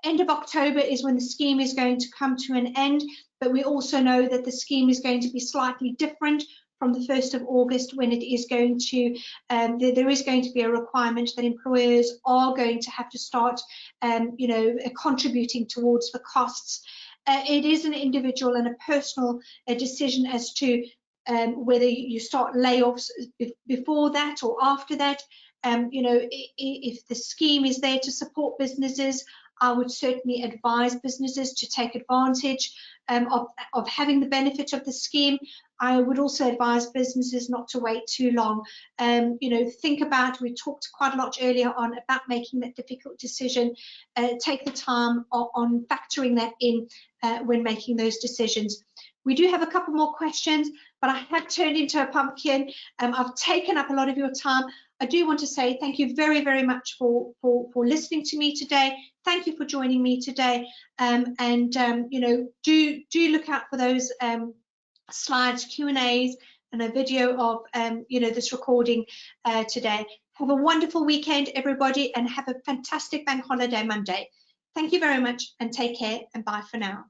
end of October is when the scheme is going to come to an end, but we also know that the scheme is going to be slightly different from the 1st of August, when it is going to, there is going to be a requirement that employers are going to have to start, you know, contributing towards the costs. It is an individual and a personal decision as to whether you start layoffs before that or after that. You know, if the scheme is there to support businesses, I would certainly advise businesses to take advantage of having the benefit of the scheme. I would also advise businesses not to wait too long. You know, think about, we talked quite a lot earlier on about making that difficult decision. Take the time on factoring that in when making those decisions. We do have a couple more questions, but I have turned into a pumpkin. I've taken up a lot of your time. I do want to say thank you very, very much for listening to me today. Thank you for joining me today. You know, do look out for those slides, Q&As, and a video of you know, this recording today. Have a wonderful weekend, everybody, and have a fantastic bank holiday Monday. Thank you very much, and take care, and bye for now.